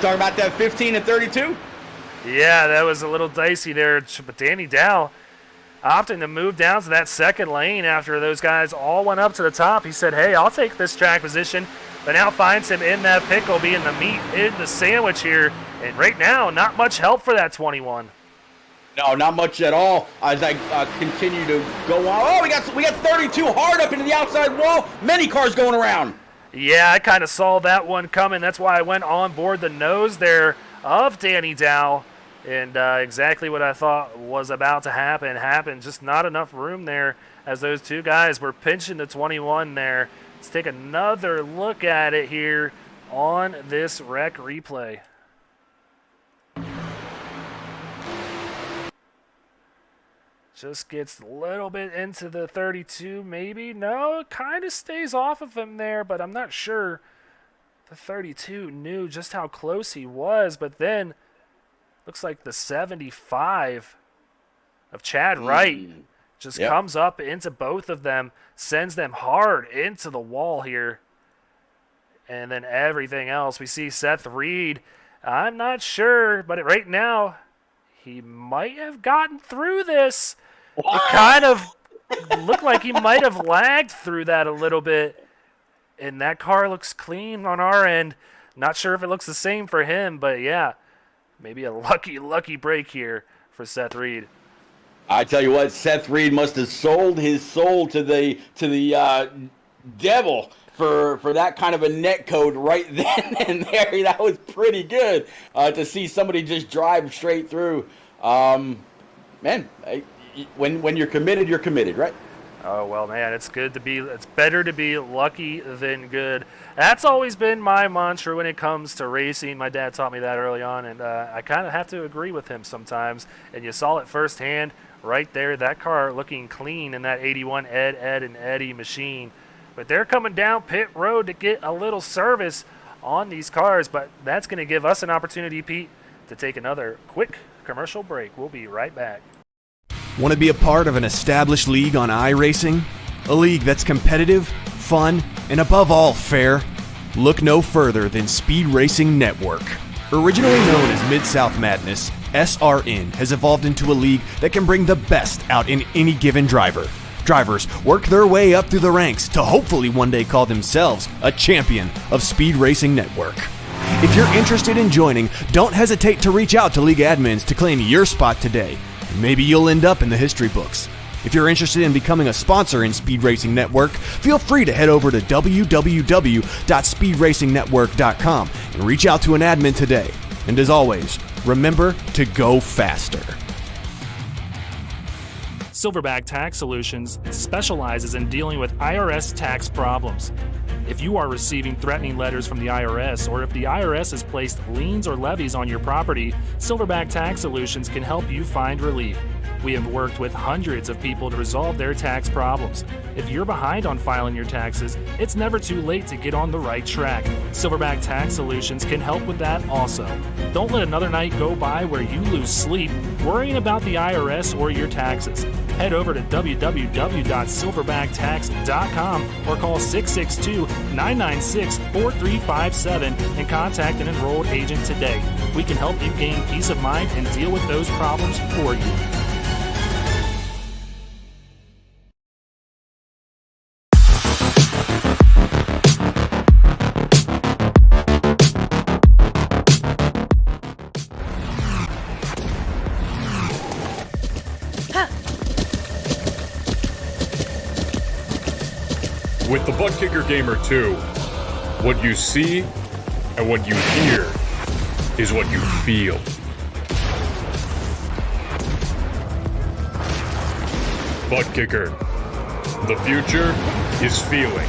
talking about that 15 and 32? Yeah, that was a little dicey there. But Danny Dow opting to move down to that second lane after those guys all went up to the top. He said, hey, I'll take this track position, but now finds him in that pickle, being the meat in the sandwich here. And right now, not much help for that 21. No, not much at all as I continue to go on. Oh, we got 32 hard up into the outside wall. Many cars going around. Yeah, I kind of saw that one coming. That's why I went on board the nose there of Danny Dow. And exactly what I thought was about to happen happened. Just not enough room there as those two guys were pinching the 21 there. Let's take another look at it here on this rec replay. Just gets a little bit into the 32 maybe. No, it kind of stays off of him there, but I'm not sure the 32 knew just how close he was. But then looks like the 75 of Chad Wright just comes up into both of them, sends them hard into the wall here. And then everything else, we see Seth Reed. I'm not sure, but right now, he might have gotten through this. It kind of looked like he might have lagged through that a little bit. And that car looks clean on our end. Not sure if it looks the same for him, but yeah. Maybe a lucky break here for Seth Reed. I tell you what, Seth Reed must have sold his soul to the devil for that kind of a net code right then and there. That was pretty good to see somebody just drive straight through. Man, when you're committed, right? Oh, well, man, it's better to be lucky than good. That's always been my mantra when it comes to racing. My dad taught me that early on, and I kind of have to agree with him sometimes. And you saw it firsthand right there, that car looking clean in that 81 Ed, and Eddie machine. But they're coming down pit road to get a little service on these cars, but that's going to give us an opportunity, Pete, to take another quick commercial break. We'll be right back. Want to be a part of an established league on iRacing? A league that's competitive, fun, and above all fair? Look no further than Speed Racing Network. Originally known as Mid-South Madness, SRN has evolved into a league that can bring the best out in any given driver. Drivers work their way up through the ranks to hopefully one day call themselves a champion of Speed Racing Network. If you're interested in joining, don't hesitate to reach out to league admins to claim your spot today. Maybe you'll end up in the history books. If you're interested in becoming a sponsor in Speed Racing Network, feel free to head over to www.speedracingnetwork.com and reach out to an admin today. And as always, remember to go faster. Silverback Tax Solutions specializes in dealing with IRS tax problems. If you are receiving threatening letters from the IRS, or if the IRS has placed liens or levies on your property, Silverback Tax Solutions can help you find relief. We have worked with hundreds of people to resolve their tax problems. If you're behind on filing your taxes, it's never too late to get on the right track. Silverback Tax Solutions can help with that also. Don't let another night go by where you lose sleep worrying about the IRS or your taxes. Head over to www.silverbacktacks.com or call 662-996-4357 and contact an enrolled agent today. We can help you gain peace of mind and deal with those problems for you. With the Butt Kicker Gamer 2, what you see and what you hear is what you feel. Butt Kicker. The future is feeling.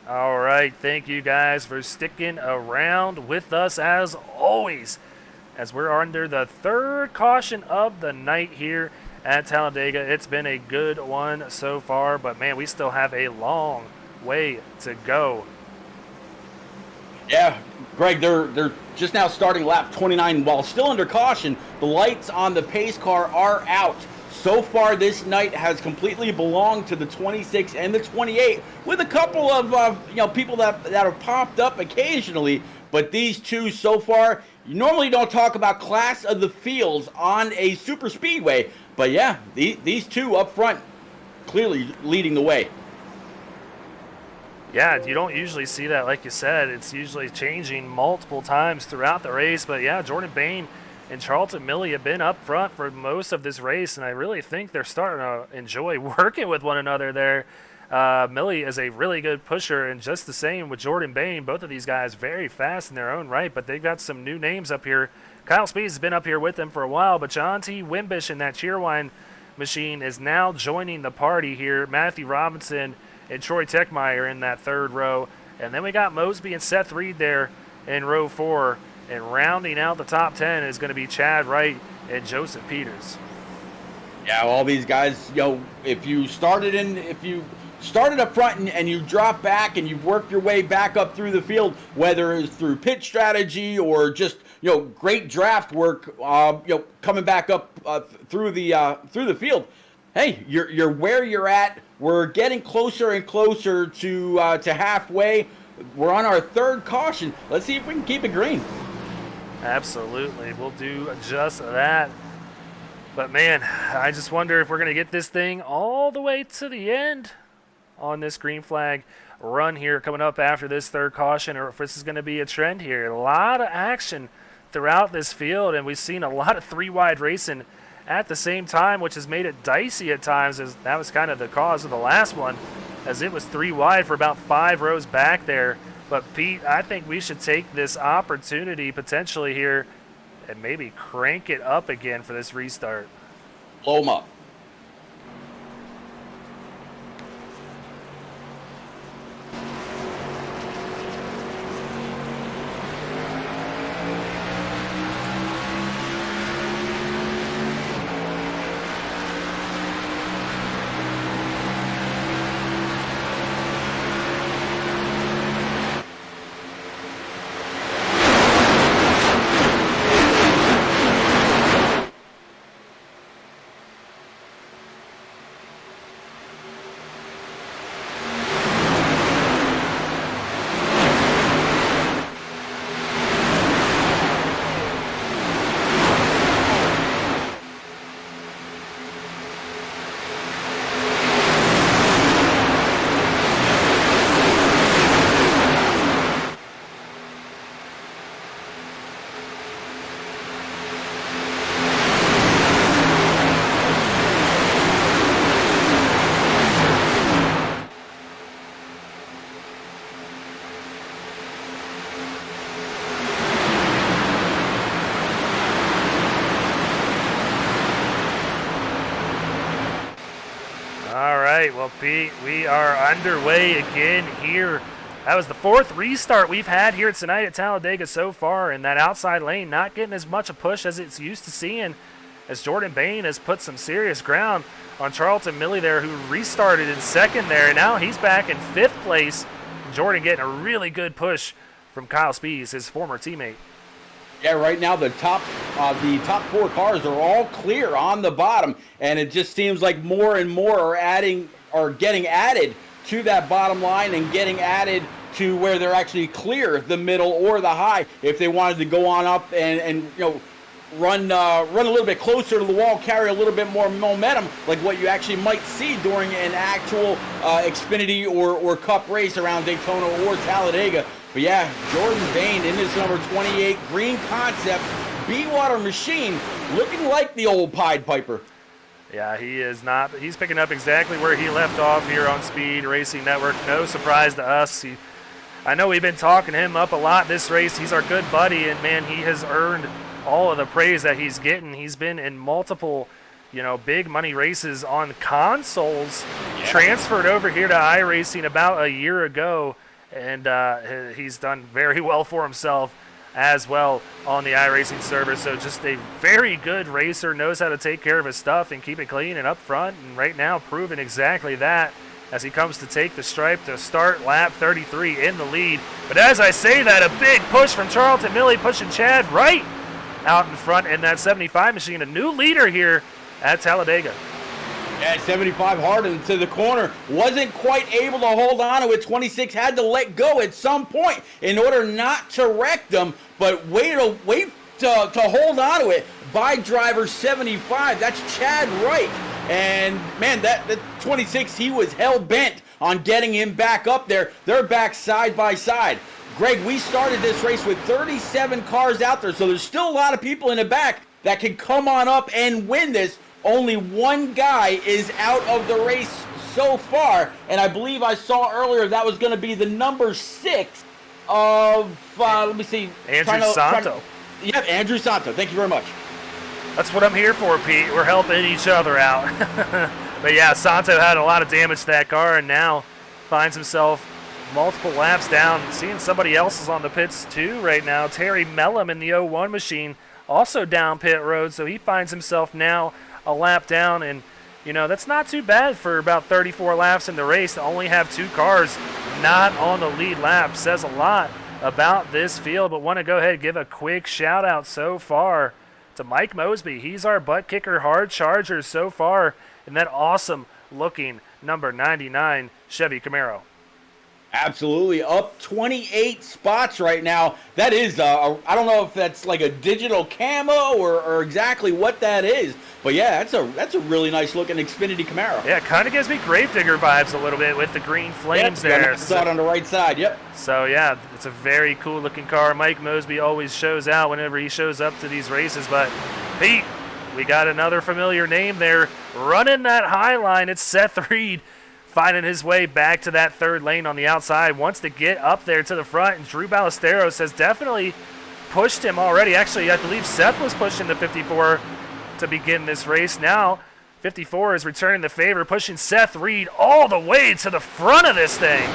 All right, thank you guys for sticking around with us as always, as we're under the third caution of the night here at Talladega. It's been a good one so far, but man, we still have a long way to go. Yeah, Greg, they're just now starting lap 29 while still under caution. The lights on the pace car are out. So far, this night has completely belonged to the 26 and the 28, with a couple of people that have popped up occasionally. But these two so far, you normally don't talk about class of the fields on a super speedway. But yeah, these two up front clearly leading the way. Yeah, you don't usually see that. Like you said, it's usually changing multiple times throughout the race. But yeah, Jordan Bane and Charlton Milley have been up front for most of this race, and I really think they're starting to enjoy working with one another there. Milley is a really good pusher, and just the same with Jordan Bane. Both of these guys very fast in their own right, but they've got some new names up here. Kyle Speeds has been up here with them for a while, but John T. Wimbish in that Cheerwine machine is now joining the party here. Matthew Robinson and Troy Techmeyer in that third row, and then we got Mosby and Seth Reed there in row 4. And rounding out the top 10 is going to be Chad Wright and Joseph Peters. Yeah, all these guys, if you started up front and you drop back and you've worked your way back up through the field, whether it's through pit strategy or just great draft work, coming back up through the field. Hey, you're where you're at. We're getting closer and closer to halfway. We're on our third caution. Let's see if we can keep it green. Absolutely, we'll do just that. But man, I just wonder if we're going to get this thing all the way to the end on this green flag run here coming up after this third caution, or if this is going to be a trend here. A lot of action throughout this field, and we've seen a lot of three-wide racing at the same time, which has made it dicey at times, as that was kind of the cause of the last one, as it was 3 wide for about 5 rows back there. But Pete, I think we should take this opportunity potentially here and maybe crank it up again for this restart. Blow them up. right, well, Pete, we are underway again here. That was the fourth restart we've had here tonight at Talladega so far, and that outside lane not getting as much a push as it's used to seeing, as Jordan Bane has put some serious ground on Charlton Milley there, who restarted in second there, and now he's back in fifth place. Jordan getting a really good push from Kyle Spees, his former teammate. Yeah, right now the top four cars are all clear on the bottom, and it just seems like more and more are getting added to that bottom line and getting added to where they're actually clear the middle or the high if they wanted to go on up and run a little bit closer to the wall, carry a little bit more momentum, like what you actually might see during an actual Xfinity or Cup race around Daytona or Talladega. But yeah, Jordan Bane in his number 28 green concept Be-Water machine, looking like the old Pied Piper. Yeah, he is not. He's picking up exactly where he left off here on Speed Racing Network. No surprise to us. I know we've been talking him up a lot this race. He's our good buddy, and man, he has earned all of the praise that he's getting. He's been in multiple, big money races on consoles, transferred over here to iRacing about a year ago, and he's done very well for himself as well on the iRacing server. So just a very good racer, knows how to take care of his stuff and keep it clean and up front, and right now proving exactly that as he comes to take the stripe to start lap 33 in the lead. But as I say that, a big push from Charlton Milley, pushing Chad right out in front in that 75 machine, a new leader here at Talladega. Yeah, 75 hard into the corner. Wasn't quite able to hold on to it. 26 had to let go at some point in order not to wreck them, but wait to hold on to it by driver 75. That's Chad Wright. And, man, that 26, he was hell-bent on getting him back up there. They're back side by side. Greg, we started this race with 37 cars out there, so there's still a lot of people in the back that can come on up and win this. Only one guy is out of the race so far, and I believe I saw earlier that was going to be the number 6 of, let me see. Andrew Santo. Yep, Andrew Santo. Thank you very much. That's what I'm here for, Pete. We're helping each other out. But yeah, Santo had a lot of damage to that car, and now finds himself multiple laps down. Seeing somebody else is on the pits too right now. Terry Mellum in the 01 machine also down pit road, so he finds himself now a lap down, and that's not too bad for about 34 laps in the race to only have 2 cars not on the lead lap. Says a lot about this field, but want to go ahead and give a quick shout out so far to Mike Mosby. He's our butt kicker hard charger so far in that awesome looking number 99 Chevy Camaro. Absolutely, up 28 spots right now. That is, I don't know if that's like a digital camo or exactly what that is, but yeah, that's a really nice looking Xfinity Camaro. Yeah, it kind of gives me Gravedigger vibes a little bit with the green flames there. It's on the right side, yep. So yeah, it's a very cool looking car. Mike Mosby always shows out whenever he shows up to these races, but Pete, we got another familiar name there running that high line. It's Seth Reed, finding his way back to that third lane on the outside, wants to get up there to the front, and Drew Ballesteros has definitely pushed him already. Actually, I believe Seth was pushing the 54 to begin this race. Now, 54 is returning the favor, pushing Seth Reed all the way to the front of this thing.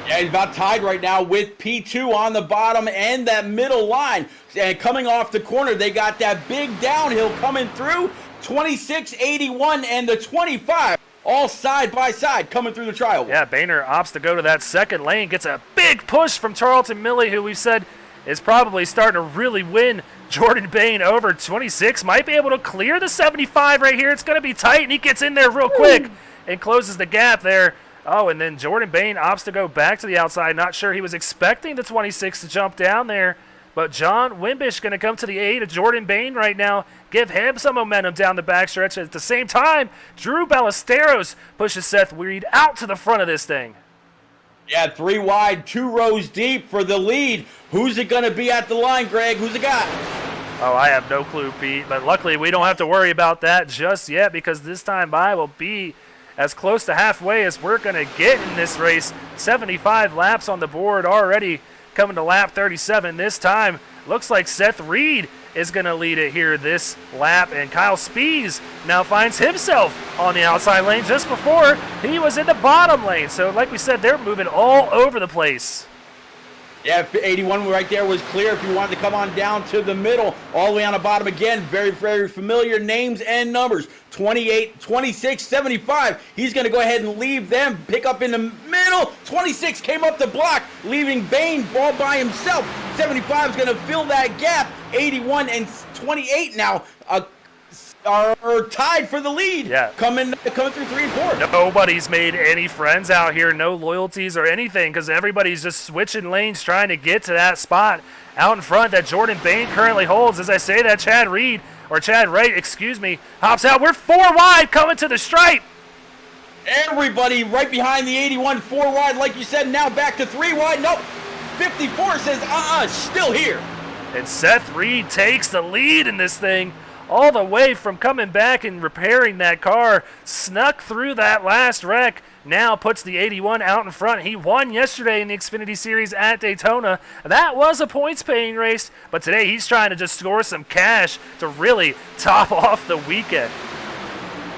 Yeah, he's about tied right now with P2 on the bottom and that middle line. And coming off the corner, they got that big downhill coming through. 26, 81, and the 25. All side by side coming through the trial. Yeah, Boehner opts to go to that second lane, gets a big push from Charlton Milley, who we've said is probably starting to really win Jordan Bane over. 26 might be able to clear the 75 right here. It's going to be tight, and he gets in there real quick and closes the gap there. Oh, and then Jordan Bane opts to go back to the outside. Not sure he was expecting the 26 to jump down there. But John Wimbish going to come to the aid of Jordan Bane right now, give him some momentum down the backstretch. At the same time, Drew Ballesteros pushes Seth Reed out to the front of this thing. Yeah, 3 wide, 2 rows deep for the lead. Who's it going to be at the line, Greg? Who's it got? Oh, I have no clue, Pete. But luckily, we don't have to worry about that just yet, because this time by will be as close to halfway as we're going to get in this race. 75 laps on the board already. Coming to lap 37 this time. Looks like Seth Reed is going to lead it here this lap, and Kyle Spees now finds himself on the outside lane just before he was in the bottom lane. So like we said, they're moving all over the place. Yeah, 81 right there was clear if you wanted to come on down to the middle. All the way on the bottom again, very, very familiar names and numbers. 28, 26, 75. He's going to go ahead and leave them, pick up in the middle. 26 came up the block, leaving Bane all by himself. 75 is going to fill that gap. 81 and 28 now are tied for the lead. Yeah. Coming through 3 and 4. Nobody's made any friends out here, no loyalties or anything, because everybody's just switching lanes trying to get to that spot out in front that Jordan Bane currently holds. As I say that, Chad Wright, hops out. We're 4 wide coming to the stripe. Everybody right behind the 81, 4 wide, like you said, now back to 3 wide. Nope. 54 says, still here. And Seth Reed takes the lead in this thing, all the way from coming back and repairing that car, snuck through that last wreck, now puts the 81 out in front. He won yesterday in the Xfinity Series at Daytona. That was a points-paying race, but today he's trying to just score some cash to really top off the weekend.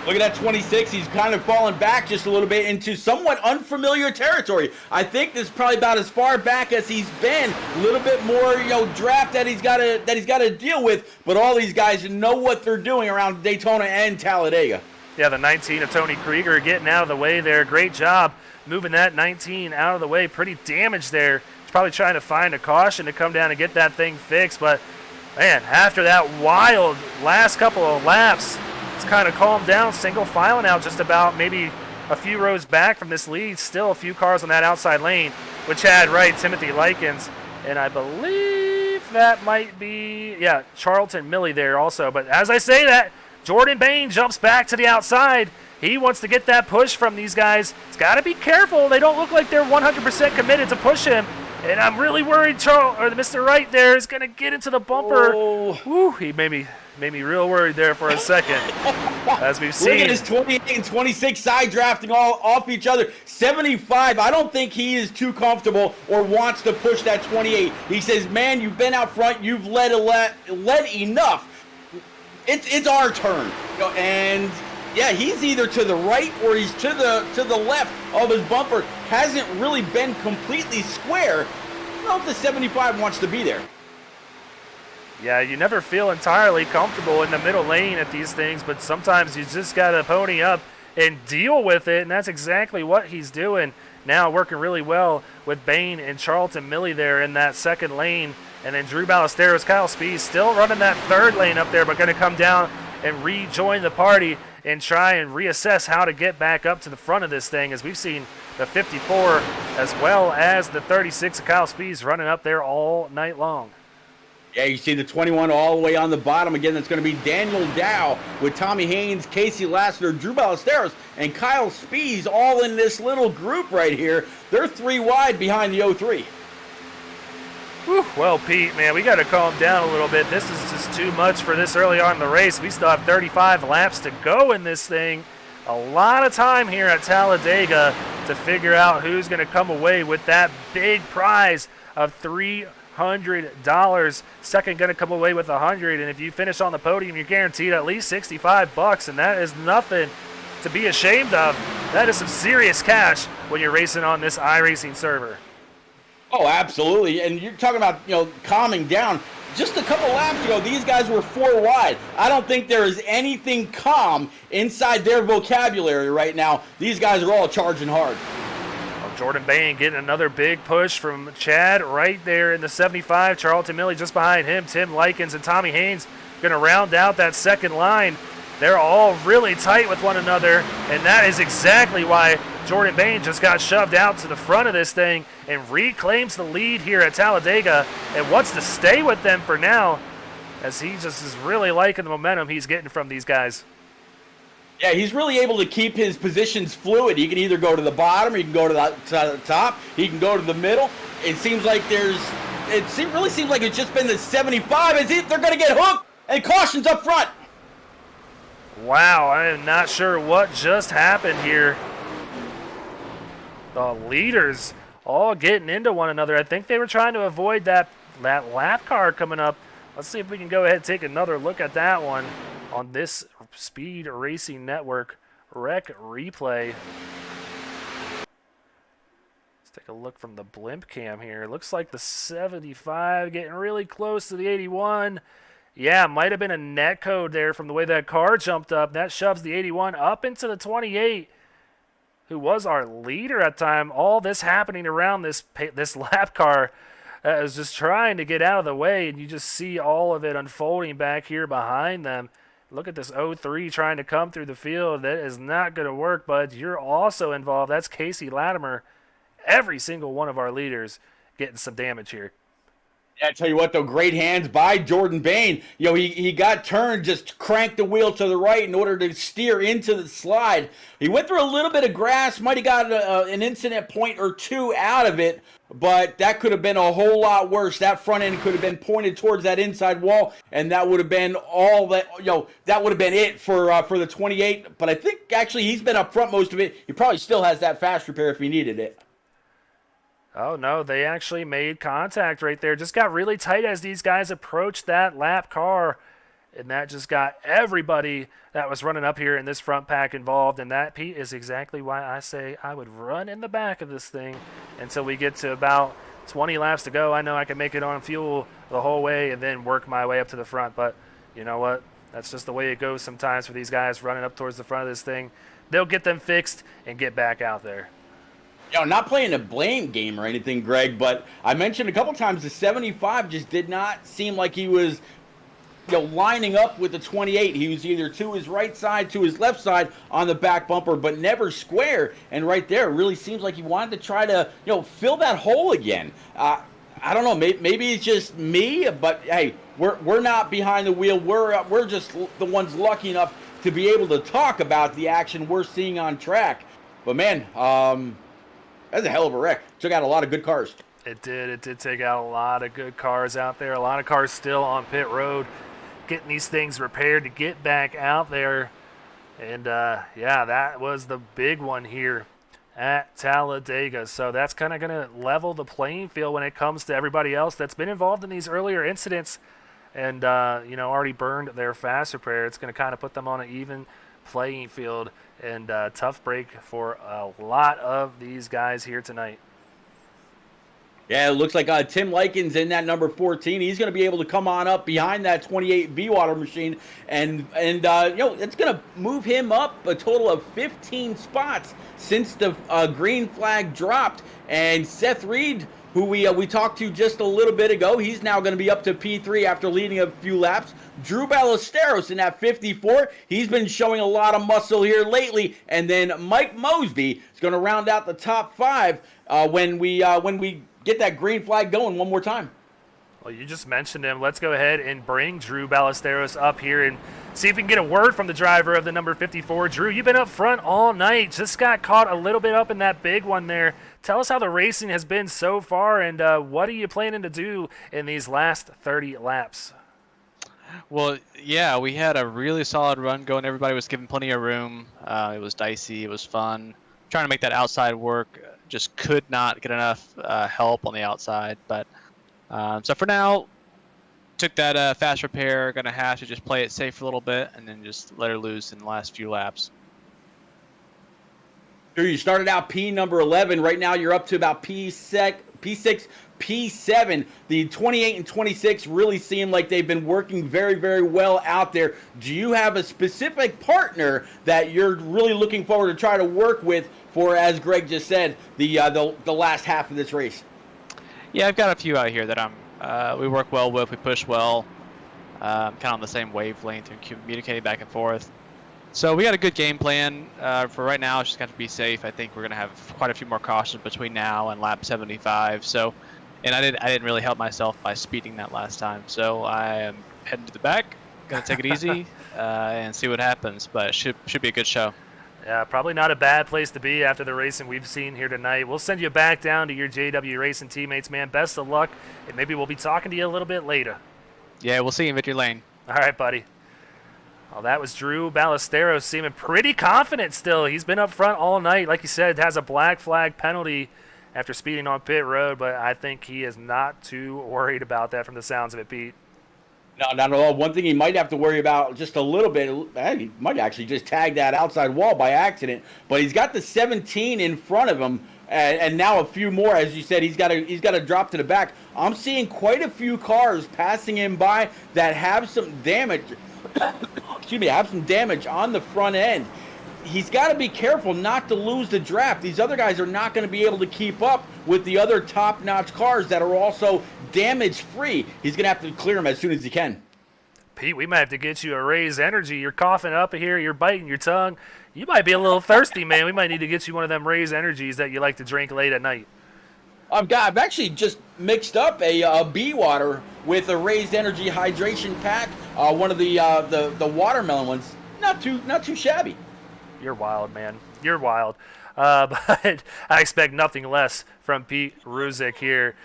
Look at that 26. He's kind of fallen back just a little bit into somewhat unfamiliar territory. I think this is probably about as far back as he's been. A little bit more, draft that he's got to deal with. But all these guys know what they're doing around Daytona and Talladega. Yeah, the 19 of Tony Krieger getting out of the way there. Great job moving that 19 out of the way. Pretty damaged there. He's probably trying to find a caution to come down and get that thing fixed. But, man, after that wild last couple of laps, it's kind of calmed down, single filing out just about maybe a few rows back from this lead. Still a few cars on that outside lane with Chad Wright, Timothy Likens, and I believe that might be, Charlton Milley there also. But as I say that, Jordan Bane jumps back to the outside. He wants to get that push from these guys. He's got to be careful. They don't look like they're 100% committed to push him. And I'm really worried Mr. Wright there is going to get into the bumper. Oh. Woo, he made me real worried there for a second. As we've seen. Look at his 28 and 26 side drafting all off each other. 75, I don't think he is too comfortable or wants to push that 28. He says, man, you've been out front. You've led enough. It's our turn. And yeah, he's either to the right or he's to the left of his bumper. Hasn't really been completely square. I don't know if the 75 wants to be there. Yeah, you never feel entirely comfortable in the middle lane at these things, but sometimes you just got to pony up and deal with it, and that's exactly what he's doing. Now working really well with Bane and Charlton Milley there in that second lane, and then Drew Ballesteros, Kyle Speed still running that third lane up there, but going to come down and rejoin the party and try and reassess how to get back up to the front of this thing, as we've seen the 54 as well as the 36 of Kyle Speed running up there all night long. Yeah, you see the 21 all the way on the bottom. Again, that's going to be Daniel Dow with Tommy Haynes, Casey Lassiter, Drew Ballesteros, and Kyle Spees all in this little group right here. They're 3 wide behind the 03. Whew. Well, Pete, man, we got to calm down a little bit. This is just too much for this early on in the race. We still have 35 laps to go in this thing. A lot of time here at Talladega to figure out who's going to come away with that big prize of $300. Second going to come away with $100, and if you finish on the podium, you're guaranteed at least $65, and that is nothing to be ashamed of. That is some serious cash when you're racing on this iRacing server. Oh, absolutely. And you're talking about, calming down. Just a couple laps ago, these guys were 4 wide. I don't think there is anything calm inside their vocabulary right now. These guys are all charging hard. Jordan Bane getting another big push from Chad right there in the 75. Charlton Milley just behind him. Tim Likens and Tommy Haynes going to round out that second line. They're all really tight with one another, and that is exactly why Jordan Bane just got shoved out to the front of this thing and reclaims the lead here at Talladega and wants to stay with them for now, as he just is really liking the momentum he's getting from these guys. Yeah, he's really able to keep his positions fluid. He can either go to the bottom, or he can go to the top, he can go to the middle. It seems like really seems like it's just been the 75 as if they're going to get hooked, and cautions up front. Wow, I am not sure what just happened here. The leaders all getting into one another. I think they were trying to avoid that lap car coming up Let's see if we can go ahead and take another look at that one on this Speed Racing Network Rec Replay. Let's take a look from the blimp cam here. Looks like the 75 getting really close to the 81. Yeah, might have been a net code there from the way that car jumped up. That shoves the 81 up into the 28, who was our leader at the time. All this happening around this lap car is just trying to get out of the way, and you just see all of it unfolding back here behind them. Look at this 03 trying to come through the field. That is not going to work, bud. You're also involved. That's Casey Latimer. Every single one of our leaders getting some damage here. Yeah, I tell you what, though, great hands by Jordan Bane. You know, he got turned, just cranked the wheel to the right in order to steer into the slide. He went through a little bit of grass, might have got an incident point or two out of it, but that could have been a whole lot worse. That front end could have been pointed towards that inside wall, and that would have been all that, that would have been it for the 28. But I think, actually, he's been up front most of it. He probably still has that fast repair if he needed it. Oh, no, they actually made contact right there. Just got really tight as these guys approached that lap car, and that just got everybody that was running up here in this front pack involved. And that, Pete, is exactly why I say I would run in the back of this thing until we get to about 20 laps to go. I know I can make it on fuel the whole way and then work my way up to the front. But you know what? That's just the way it goes sometimes for these guys running up towards the front of this thing. They'll get them fixed and get back out there. Not playing a blame game or anything, Greg, but I mentioned a couple times the 75 just did not seem like he was, lining up with the 28. He was either to his right side, to his left side on the back bumper, but never square. And right there, it really seems like he wanted to try to, fill that hole again. I don't know. Maybe it's just me, but hey, we're not behind the wheel. We're just the ones lucky enough to be able to talk about the action we're seeing on track. But man, that's a hell of a wreck. Took out a lot of good cars. It did. It did take out a lot of good cars out there. A lot of cars still on pit road, getting these things repaired to get back out there. And, yeah, that was the big one here at Talladega. So that's kind of going to level the playing field when it comes to everybody else that's been involved in these earlier incidents and, already burned their fast repair. It's going to kind of put them on an even playing field, and tough break for a lot of these guys here tonight. Yeah, it looks like Tim Likens in that number 14. He's going to be able to come on up behind that 28 V-Water machine, and it's going to move him up a total of 15 spots since the green flag dropped. And Seth Reed, who we talked to just a little bit ago, he's now going to be up to P3 after leading a few laps. Drew Ballesteros in that 54. He's been showing a lot of muscle here lately. And then Mike Mosby is going to round out the top 5 when we get that green flag going one more time. Well, you just mentioned him. Let's go ahead and bring Drew Ballesteros up here and see if we can get a word from the driver of the number 54. Drew, you've been up front all night. Just got caught a little bit up in that big one there. Tell us how the racing has been so far, and what are you planning to do in these last 30 laps? Well, yeah, we had a really solid run going. Everybody was given plenty of room. It was dicey. It was fun. Trying to make that outside work. Just could not get enough help on the outside. But so for now, took that fast repair. Going to have to just play it safe for a little bit and then just let her loose in the last few laps. You started out P number 11. Right now you're up to about P6, P7. The 28 and 26 really seem like they've been working very, very well out there. Do you have a specific partner that you're really looking forward to try to work with for, as Greg just said, the last half of this race? Yeah, I've got a few out here that we work well with. We push well, kind of on the same wavelength and communicating back and forth. So we got a good game plan for right now. It's just got to be safe. I think we're going to have quite a few more cautions between now and lap 75. So, and I didn't really help myself by speeding that last time. So I am heading to the back, going to take it easy and see what happens. But it should be a good show. Yeah, probably not a bad place to be after the racing we've seen here tonight. We'll send you back down to your JW Racing teammates, man. Best of luck, and maybe we'll be talking to you a little bit later. Yeah, we'll see you in victory lane. All right, buddy. Well, that was Drew Ballesteros seeming pretty confident still. He's been up front all night. Like you said, has a black flag penalty after speeding on pit road, but I think he is not too worried about that from the sounds of it, Pete. No, not at all. One thing he might have to worry about just a little bit, he might actually just tag that outside wall by accident, but he's got the 17 in front of him, and now a few more, as you said, he's got to drop to the back. I'm seeing quite a few cars passing him by that have some damage, excuse me, have some damage on the front end. He's got to be careful not to lose the draft. These other guys are not going to be able to keep up with the other top-notch cars that are also damage-free. He's going to have to clear them as soon as he can. Pete, we might have to get you a Raise Energy. You're coughing up here. You're biting your tongue. You might be a little thirsty, man. We might need to get you one of them Raise Energies that you like to drink late at night. I've actually just mixed up a bee water with a Raised Energy hydration pack. One of the watermelon ones. Not too shabby. You're wild, man. You're wild. But I expect nothing less from Pete Ruzick here.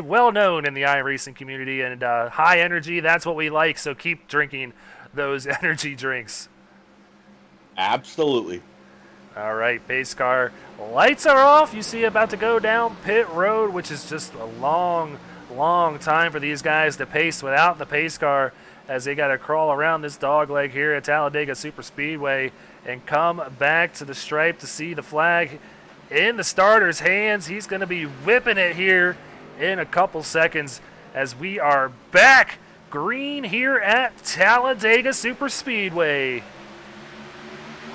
Well known in the iRacing community, and high energy, that's what we like, so keep drinking those energy drinks. Absolutely. All right, pace car lights are off. You see about to go down pit road, which is just a long time for these guys to pace without the pace car, as they got to crawl around this dog leg here at Talladega Superspeedway and come back to the stripe to see the flag in the starter's hands. He's going to be whipping it here in a couple seconds as we are back green here at Talladega Superspeedway.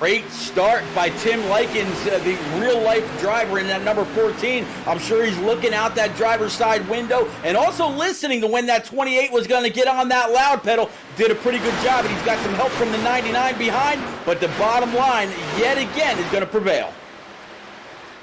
Great start by Tim Likens, the real-life driver in that number 14. I'm sure he's looking out that driver's side window and also listening to when that 28 was going to get on that loud pedal. Did a pretty good job, and he's got some help from the 99 behind, but the bottom line, yet again, is going to prevail.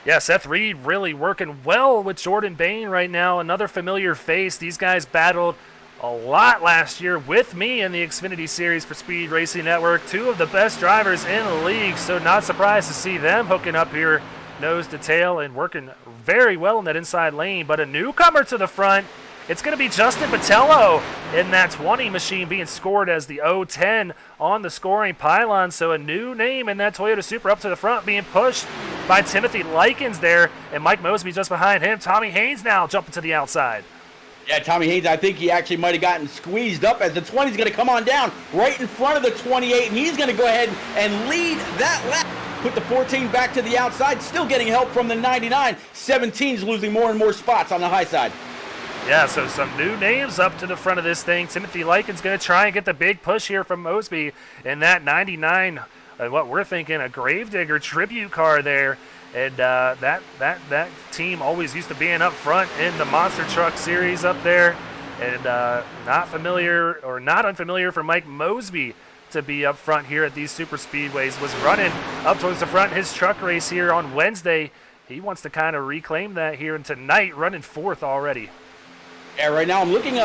Yeah, Seth Reed really working well with Jordan Bane right now. Another familiar face. These guys battled a lot last year with me in the Xfinity Series for Speed Racing Network. Two of the best drivers in the league, so not surprised to see them hooking up here nose to tail and working very well in that inside lane. But a newcomer to the front, it's going to be Justin Botello in that 20 machine being scored as the 010 on the scoring pylon. So a new name in that Toyota Supra up to the front being pushed by Timothy Likens there, and Mike Mosby just behind him. Tommy Haynes now jumping to the outside. Yeah, Tommy Haynes, I think he actually might have gotten squeezed up as the 20 is going to come on down right in front of the 28, and he's going to go ahead and lead that lap. Put the 14 back to the outside, still getting help from the 99. 17's losing more and more spots on the high side. Yeah, so some new names up to the front of this thing. Timothy Likens going to try and get the big push here from Mosby in that 99, what we're thinking, a Gravedigger tribute car there. And that team always used to being up front in the Monster Truck Series up there. And not unfamiliar for Mike Mosby to be up front here at these super speedways. Was running up towards the front in his truck race here on Wednesday. He wants to kind of reclaim that here, and tonight running fourth already. Yeah, right now I'm looking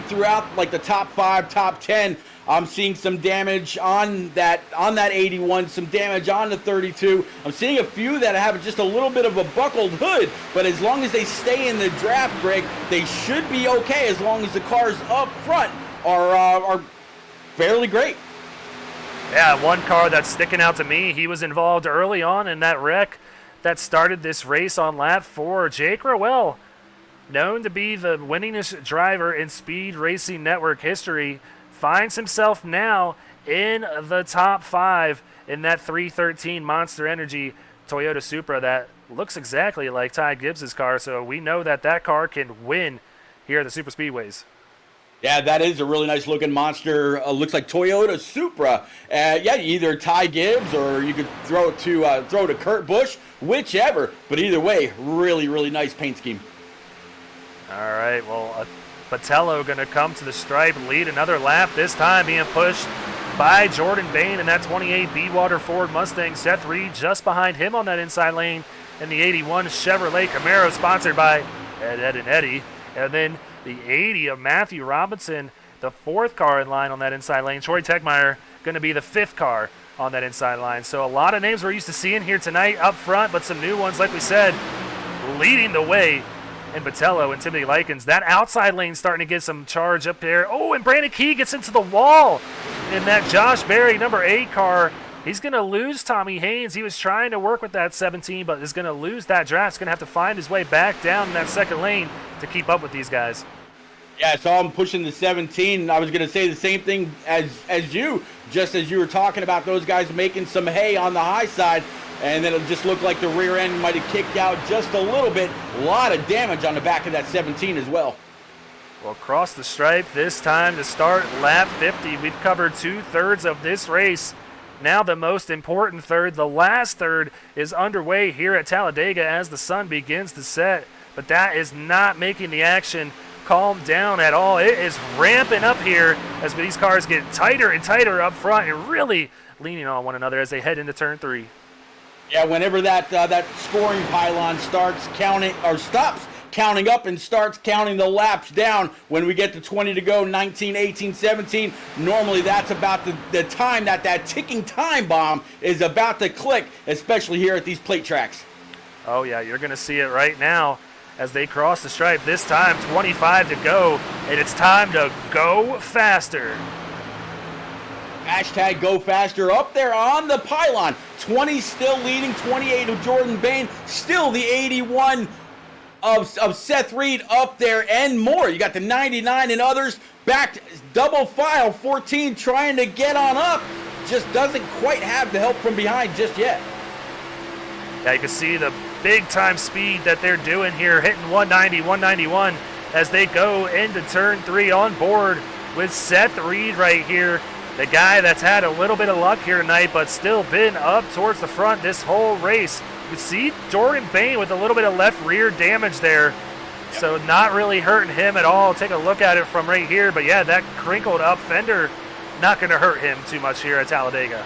throughout like the top 5, top 10. I'm seeing some damage on that 81, some damage on the 32. I'm seeing a few that have just a little bit of a buckled hood, but as long as they stay in the draft, Greg, they should be okay as long as the cars up front are fairly great. Yeah, one car that's sticking out to me, he was involved early on in that wreck that started this race on lap 4. Jake Rowell, known to be the winningest driver in Speed Racing Network history, finds himself now in the top 5 in that 313 Monster Energy Toyota Supra that looks exactly like Ty Gibbs' car, so we know that car can win here at the Super Speedways. Yeah, that is a really nice looking monster. Looks like Toyota Supra. Yeah, either Ty Gibbs or you could throw it to Kurt Busch, whichever. But either way, really, really nice paint scheme. All right, well, Botello going to come to the stripe, lead another lap, this time being pushed by Jordan Bane in that 28 B-Water Ford Mustang. Seth Reed just behind him on that inside lane in the 81 Chevrolet Camaro, sponsored by Ed, and Eddie. And then the 80 of Matthew Robinson, the 4th car in line on that inside lane. Troy Tegmeyer going to be the 5th car on that inside line. So a lot of names we're used to seeing here tonight up front, but some new ones, like we said, leading the way. And Botello and Timothy Likens. That outside lane starting to get some charge up there. Oh, and Brandon Key gets into the wall in that Josh Berry number 8 car. He's going to lose Tommy Haynes. He was trying to work with that 17, but is going to lose that draft. He's going to have to find his way back down in that second lane to keep up with these guys. Yeah, I saw him pushing the 17. I was going to say the same thing as you, just as you were talking about those guys making some hay on the high side, and then it just looked like the rear end might have kicked out just a little bit. A lot of damage on the back of that 17 as well. Well, cross the stripe this time to start lap 50. We've covered 2/3 of this race. Now the most important third, the last third, is underway here at Talladega as the sun begins to set. But that is not making the action calm down at all. It is ramping up here as these cars get tighter and tighter up front and really leaning on one another as they head into turn 3. Yeah, whenever that scoring pylon starts counting or stops counting up and starts counting the laps down, when we get to 20 to go, 19, 18, 17, normally that's about the time that ticking time bomb is about to click, especially here at these plate tracks. Oh yeah, you're going to see it right now as they cross the stripe. This time, 25 to go, and it's time to go faster. Hashtag go faster up there on the pylon. 20 still leading, 28 of Jordan Bane, still the 81 of Seth Reed up there and more. You got the 99 and others back, double file, 14 trying to get on up. Just doesn't quite have the help from behind just yet. Yeah, you can see the big time speed that they're doing here, hitting 190, 191 as they go into turn 3 on board with Seth Reed right here. The guy that's had a little bit of luck here tonight, but still been up towards the front this whole race. You can see Jordan Bane with a little bit of left rear damage there. Yep. So not really hurting him at all. Take a look at it from right here. But yeah, that crinkled up fender, not going to hurt him too much here at Talladega.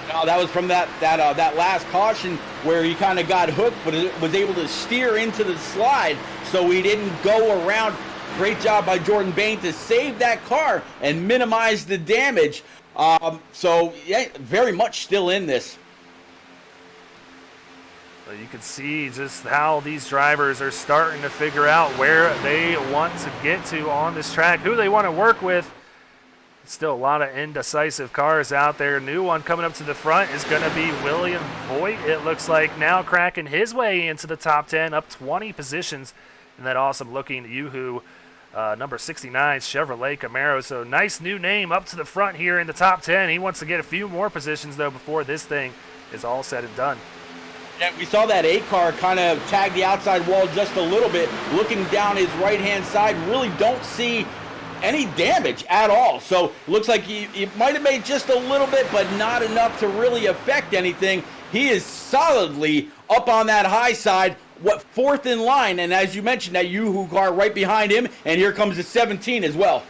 No, that was from that last caution where he kind of got hooked, but was able to steer into the slide, so he didn't go around. Great job by Jordan Bane to save that car and minimize the damage. So, yeah, very much still in this. Well, you can see just how these drivers are starting to figure out where they want to get to on this track, who they want to work with. Still a lot of indecisive cars out there. New one coming up to the front is going to be William Voigt, it looks like, now cracking his way into the top 10, up 20 positions in that awesome-looking Yoo-Hoo number 69 Chevrolet Camaro. So nice new name up to the front here in the top 10. He wants to get a few more positions, though, before this thing is all said and done. Yeah, we saw that 8 car kind of tag the outside wall just a little bit. Looking down his right-hand side, really don't see any damage at all. So looks like he might have made just a little bit, but not enough to really affect anything. He is solidly up on that high side, fourth in line, and as you mentioned, that Yoo-Hoo car right behind him, and here comes the 17 as well.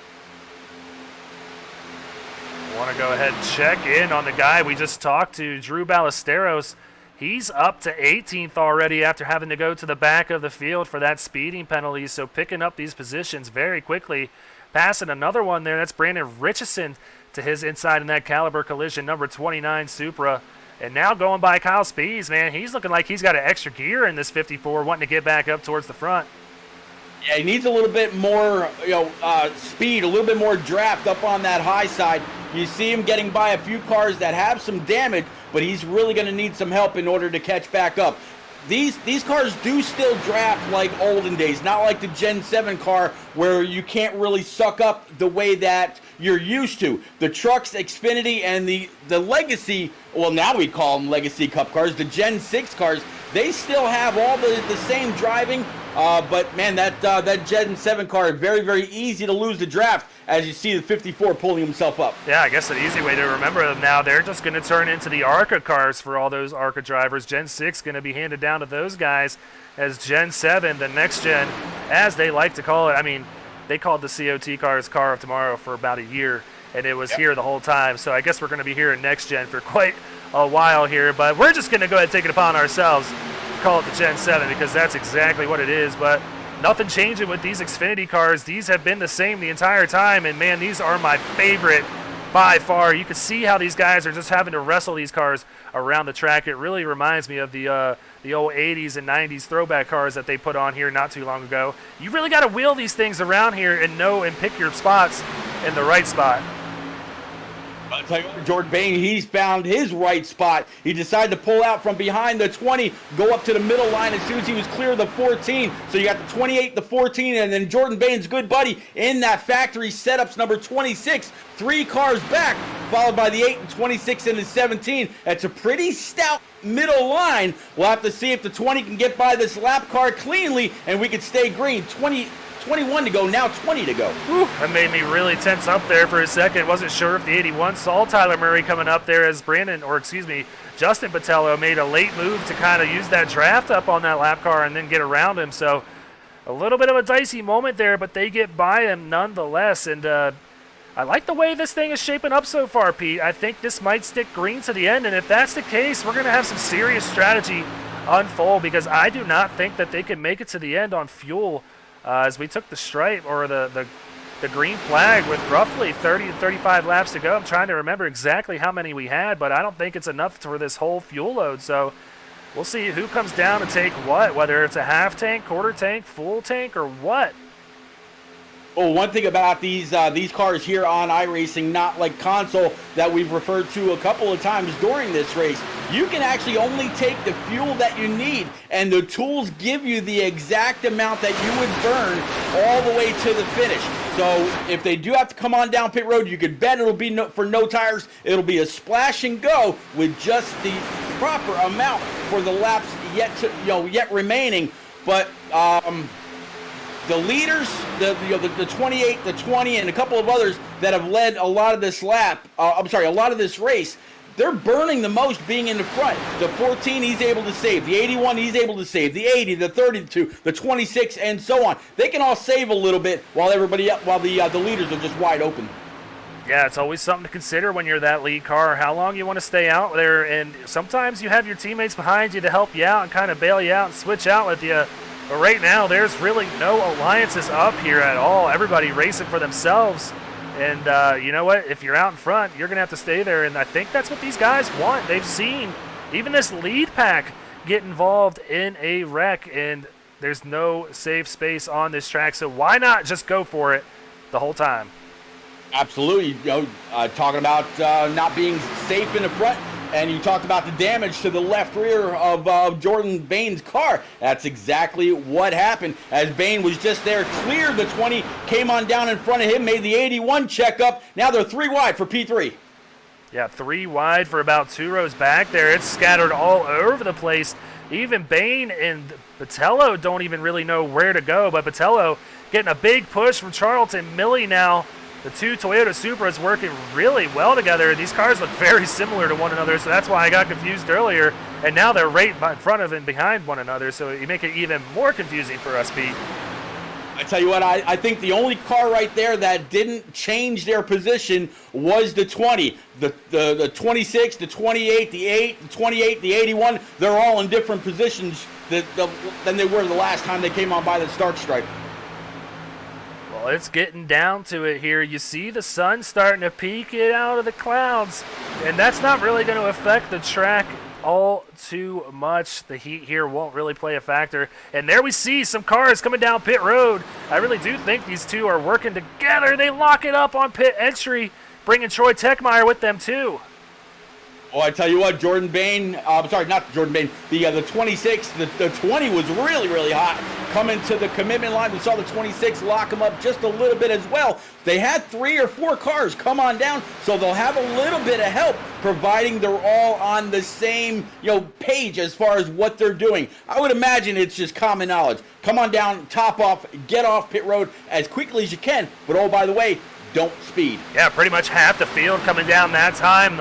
I want to go ahead and check in on the guy we just talked to, Drew Ballesteros. He's up to 18th already after having to go to the back of the field for that speeding penalty, so picking up these positions very quickly. Passing another one there, that's Brandon Richardson to his inside in that Caliber Collision, number 29 Supra. And now going by Kyle Spees, man, he's looking like he's got an extra gear in this 54, wanting to get back up towards the front. Yeah, he needs a little bit more, speed, a little bit more draft up on that high side. You see him getting by a few cars that have some damage, but he's really going to need some help in order to catch back up. These cars do still draft like olden days, not like the Gen 7 car where you can't really suck up the way that you're used to. The trucks, Xfinity, and the Legacy, well, now we call them Legacy Cup cars, the Gen 6 cars, they still have all the same driving, but man, that Gen 7 car, very, very easy to lose the draft as you see the 54 pulling himself up. Yeah, I guess an easy way to remember them now, they're just going to turn into the ARCA cars for all those ARCA drivers. Gen 6 going to be handed down to those guys as Gen 7, the next gen, as they like to call it. I mean, they called the COT cars Car of Tomorrow for about a year, and it was here the whole time. So I guess we're going to be here in next gen for quite a while here, but we're just going to go ahead and take it upon ourselves, call it the Gen 7, because that's exactly what it is. But nothing changing with these Xfinity cars. These have been the same the entire time, and man, these are my favorite by far. You can see how these guys are just having to wrestle these cars around the track. It really reminds me of the old 80s and 90s throwback cars that they put on here not too long ago. You really got to wheel these things around here and know and pick your spots in the right spot. I'll tell you what, Jordan Bane, he's found his right spot. He decided to pull out from behind the 20, go up to the middle line as soon as he was clear of the 14. So you got the 28, the 14, and then Jordan Bane's good buddy in that factory setups number 26. 3 cars back, followed by the 8 and 26 and the 17. That's a pretty stout middle line. We'll have to see if the 20 can get by this lap car cleanly, and we can stay green. 21 to go, now 20 to go. Whew, that made me really tense up there for a second. Wasn't sure if the 81 saw Tyler Murray coming up there as Justin Patello made a late move to kind of use that draft up on that lap car and then get around him. So a little bit of a dicey moment there, but they get by him nonetheless. And I like the way this thing is shaping up so far, Pete. I think this might stick green to the end, and if that's the case, we're going to have some serious strategy unfold, because I do not think that they can make it to the end on fuel. As we took the stripe or the green flag with roughly 30 to 35 laps to go. I'm trying to remember exactly how many we had, but I don't think it's enough for this whole fuel load. So we'll see who comes down to take what, whether it's a half tank, quarter tank, full tank, or what. Oh, one thing about these cars here on iRacing, not like console that we've referred to a couple of times during this race, you can actually only take the fuel that you need, and the tools give you the exact amount that you would burn all the way to the finish. So if they do have to come on down pit road, you could bet it'll be for no tires. It'll be a splash and go with just the proper amount for the laps yet remaining. But the leaders, the 28, the 20, and a couple of others that have led a lot of this a lot of this race, they're burning the most being in the front. The 14, he's able to save. The 81, he's able to save. The 80, the 32, the 26, and so on. They can all save a little bit while the leaders are just wide open. Yeah, it's always something to consider when you're that lead car, how long you want to stay out there. And sometimes you have your teammates behind you to help you out and kind of bail you out and switch out with you. But right now, there's really no alliances up here at all. Everybody racing for themselves. And you know what? If you're out in front, you're going to have to stay there. And I think that's what these guys want. They've seen even this lead pack get involved in a wreck, and there's no safe space on this track. So why not just go for it the whole time? Absolutely. Talking about not being safe in the front, and you talked about the damage to the left rear of Jordan Bane's car. That's exactly what happened, as Bane was just there, cleared the 20, came on down in front of him, made the 81 check up. Now they're 3 wide for P3. Yeah, 3 wide for about 2 rows back there. It's scattered all over the place. Even Bane and Patello don't even really know where to go, but Patello getting a big push from Charlton. Millie now, the 2 Toyota Supras working really well together. These cars look very similar to one another, so that's why I got confused earlier. And now they're right in front of and behind one another, so you make it even more confusing for us, Pete. I tell you what, I think the only car right there that didn't change their position was the 20. The 26, the 28, the 8, the 28, the 81, they're all in different positions than they were the last time they came on by the start stripe. Well, it's getting down to it here. You see the sun starting to peek it out of the clouds, and that's not really going to affect the track all too much. The heat here won't really play a factor. And there we see some cars coming down pit road. I really do think these two are working together. They lock it up on pit entry, bringing Troy Techmeyer with them too. Oh, I tell you what, Jordan Bane, sorry, not Jordan Bane, the 26, the 20 was really, really hot. Coming to the commitment line, we saw the 26 lock them up just a little bit as well. They had 3 or 4 cars come on down, so they'll have a little bit of help, providing they're all on the same, page as far as what they're doing. I would imagine it's just common knowledge. Come on down, top off, get off pit road as quickly as you can, but oh, by the way, don't speed. Yeah, pretty much half the field coming down that time.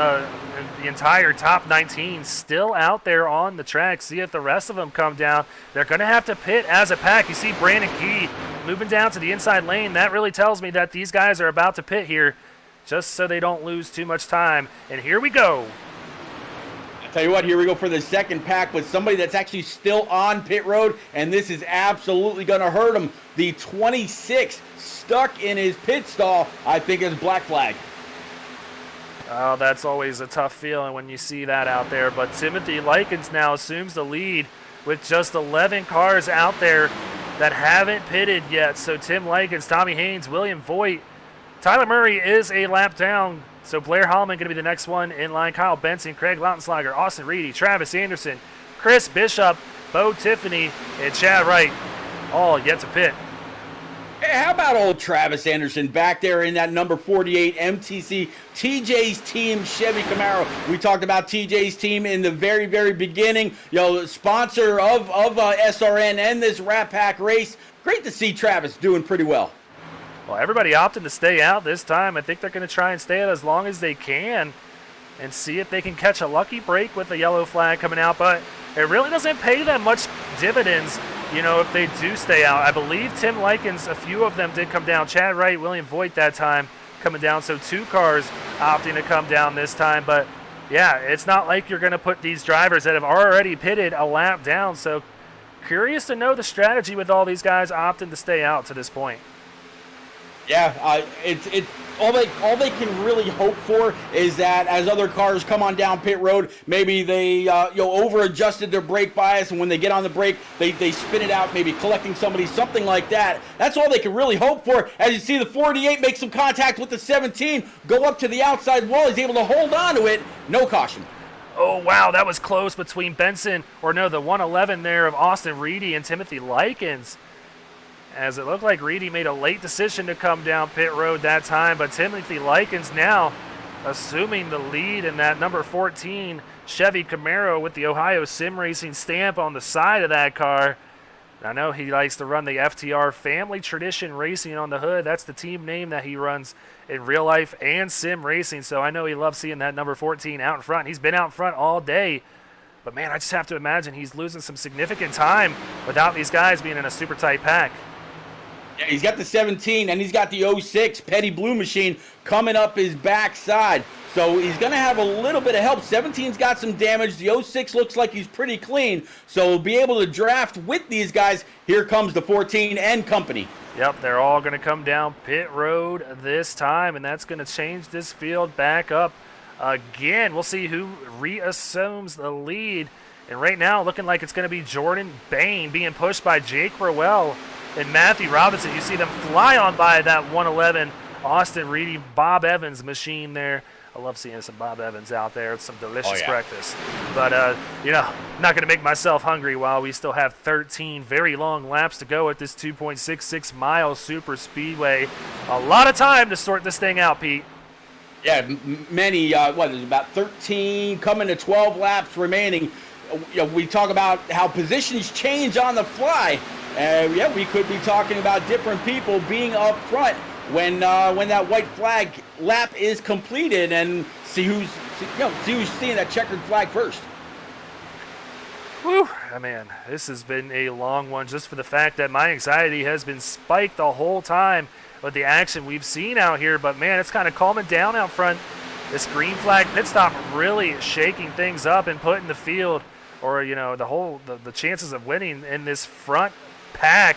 The entire top 19 still out there on the track. See if the rest of them come down. They're going to have to pit as a pack. You see Brandon Key moving down to the inside lane. That really tells me that these guys are about to pit here just so they don't lose too much time. And here we go. I tell you what, here we go for the second pack with somebody that's actually still on pit road, and this is absolutely going to hurt him. The 26 stuck in his pit stall, I think is black flag. Oh, that's always a tough feeling when you see that out there. But Timothy Likens now assumes the lead with just 11 cars out there that haven't pitted yet. So Tim Likens, Tommy Haynes, William Voigt, Tyler Murray is a lap down. So Blair Hallman going to be the next one in line. Kyle Benson, Craig Lautenschlager, Austin Reedy, Travis Anderson, Chris Bishop, Bo Tiffany, and Chad Wright, all yet to pit. Hey, how about old Travis Anderson back there in that number 48 MTC, TJ's team, Chevy Camaro. We talked about TJ's team in the very, very beginning. Sponsor of SRN and this Rat Pack race. Great to see Travis doing pretty well. Well, everybody opted to stay out this time. I think they're going to try and stay out as long as they can and see if they can catch a lucky break with the yellow flag coming out. But it really doesn't pay them much dividends, if they do stay out. I believe Tim Likens, a few of them did come down. Chad Wright, William Voigt that time coming down. So 2 cars opting to come down this time. But, yeah, it's not like you're going to put these drivers that have already pitted a lap down. So curious to know the strategy with all these guys opting to stay out to this point. Yeah, it's all they can really hope for is that as other cars come on down pit road, maybe they over adjusted their brake bias, and when they get on the brake, they spin it out, maybe collecting somebody, something like that. That's all they can really hope for. As you see, the 48 make some contact with the 17, go up to the outside wall. He's able to hold on to it. No caution. Oh, wow, that was close between the 111 there of Austin Reedy and Timothy Likens, as it looked like Reedy made a late decision to come down pit road that time, but Timothy Likens now assuming the lead in that number 14 Chevy Camaro with the Ohio Sim Racing stamp on the side of that car. I know he likes to run the FTR Family Tradition Racing on the hood. That's the team name that he runs in real life and sim racing, so I know he loves seeing that number 14 out in front. He's been out in front all day, but man, I just have to imagine he's losing some significant time without these guys being in a super tight pack. Yeah, he's got the 17 and he's got the 06 Petty Blue Machine coming up his backside. So he's going to have a little bit of help. 17's got some damage. The 06 looks like he's pretty clean. So we'll be able to draft with these guys. Here comes the 14 and company. Yep, they're all going to come down pit road this time, and that's going to change this field back up again. We'll see who reassumes the lead. And right now, looking like it's going to be Jordan Bane being pushed by Jake Rowell and Matthew Robinson. You see them fly on by that 111 Austin Reedy, Bob Evans machine there. I love seeing some Bob Evans out there. It's some delicious breakfast. But, I'm not going to make myself hungry while we still have 13 very long laps to go at this 2.66 mile super speedway. A lot of time to sort this thing out, Pete. Yeah, many, there's about 13 coming to 12 laps remaining. We talk about how positions change on the fly. We could be talking about different people being up front when that white flag lap is completed, and see who's seeing that checkered flag first. Whew, man, this has been a long one just for the fact that my anxiety has been spiked the whole time with the action we've seen out here. But man, it's kind of calming down out front. This green flag pit stop really shaking things up and putting the field, or the chances of winning in this front pack.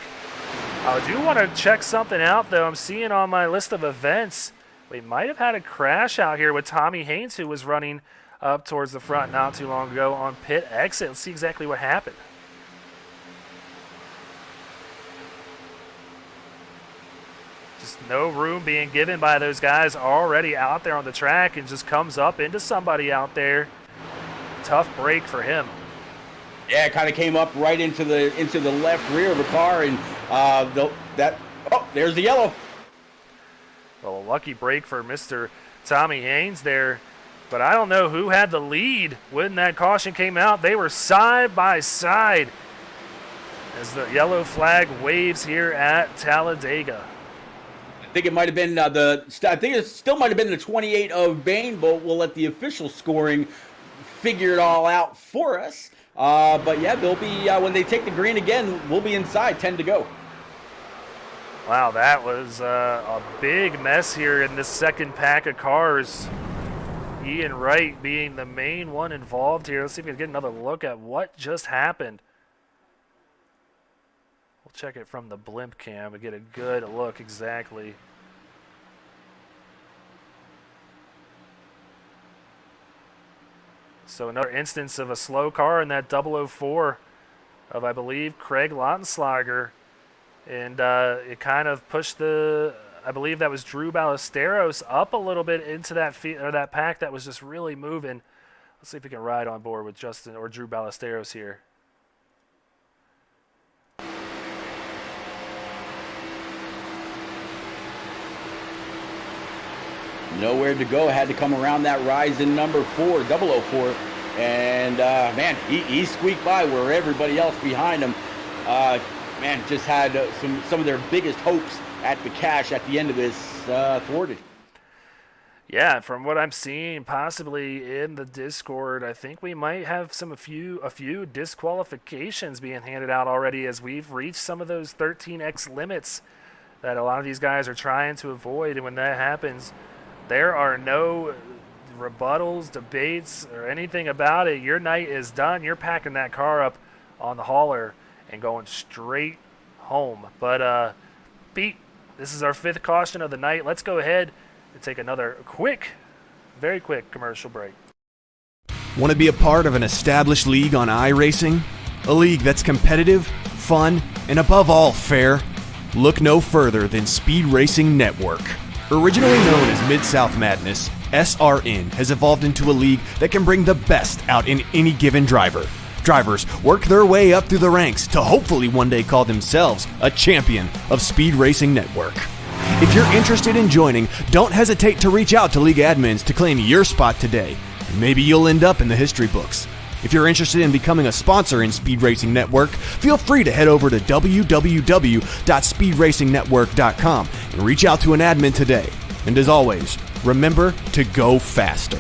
I do want to check something out, though. I'm seeing on my list of events, we might have had a crash out here with Tommy Haynes, who was running up towards the front not too long ago on pit exit. Let's see exactly what happened. Just no room being given by those guys already out there on the track, and just comes up into somebody out there. Tough break for him. Yeah, it kind of came up right into the left rear of the car, and there's the yellow. Well, a lucky break for Mr. Tommy Haynes there, but I don't know who had the lead when that caution came out. They were side by side as the yellow flag waves here at Talladega. I think it might have been it still might have been the 28 of Bane, but we'll let the official scoring figure it all out for us. But yeah, they'll be when they take the green again, we'll be inside 10 to go. Wow, that was a big mess here in this second pack of cars. Ian Wright being the main one involved here. Let's see if we can get another look at what just happened. We'll check it from the blimp cam and get a good look exactly. So another instance of a slow car in that 004 of, I believe, Craig Lautenschlager. And it kind of pushed the I believe that was Drew Ballesteros up a little bit into that that pack that was just really moving. Let's see if we can ride on board with Justin or Drew Ballesteros here. Nowhere to go. Had to come around that rise in number 4, 004. And, man, he squeaked by where everybody else behind him, man, just had some of their biggest hopes at the cash at the end of this thwarted. Yeah, from what I'm seeing, possibly in the Discord, I think we might have a few disqualifications being handed out already as we've reached some of those 13x limits that a lot of these guys are trying to avoid. And when that happens, there are no rebuttals, debates, or anything about it. Your night is done. You're packing that car up on the hauler and going straight home. But, Pete, this is our 5th caution of the night. Let's go ahead and take another very quick commercial break. Want to be a part of an established league on iRacing? A league that's competitive, fun, and above all fair? Look no further than Speed Racing Network. Originally known as Mid-South Madness, SRN has evolved into a league that can bring the best out in any given driver. Drivers work their way up through the ranks to hopefully one day call themselves a champion of Speed Racing Network. If you're interested in joining, don't hesitate to reach out to league admins to claim your spot today, and maybe you'll end up in the history books. If you're interested in becoming a sponsor in Speed Racing Network, feel free to head over to www.speedracingnetwork.com and reach out to an admin today. And as always, remember to go faster.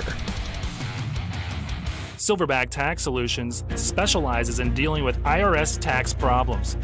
Silverback Tax Solutions specializes in dealing with IRS tax problems.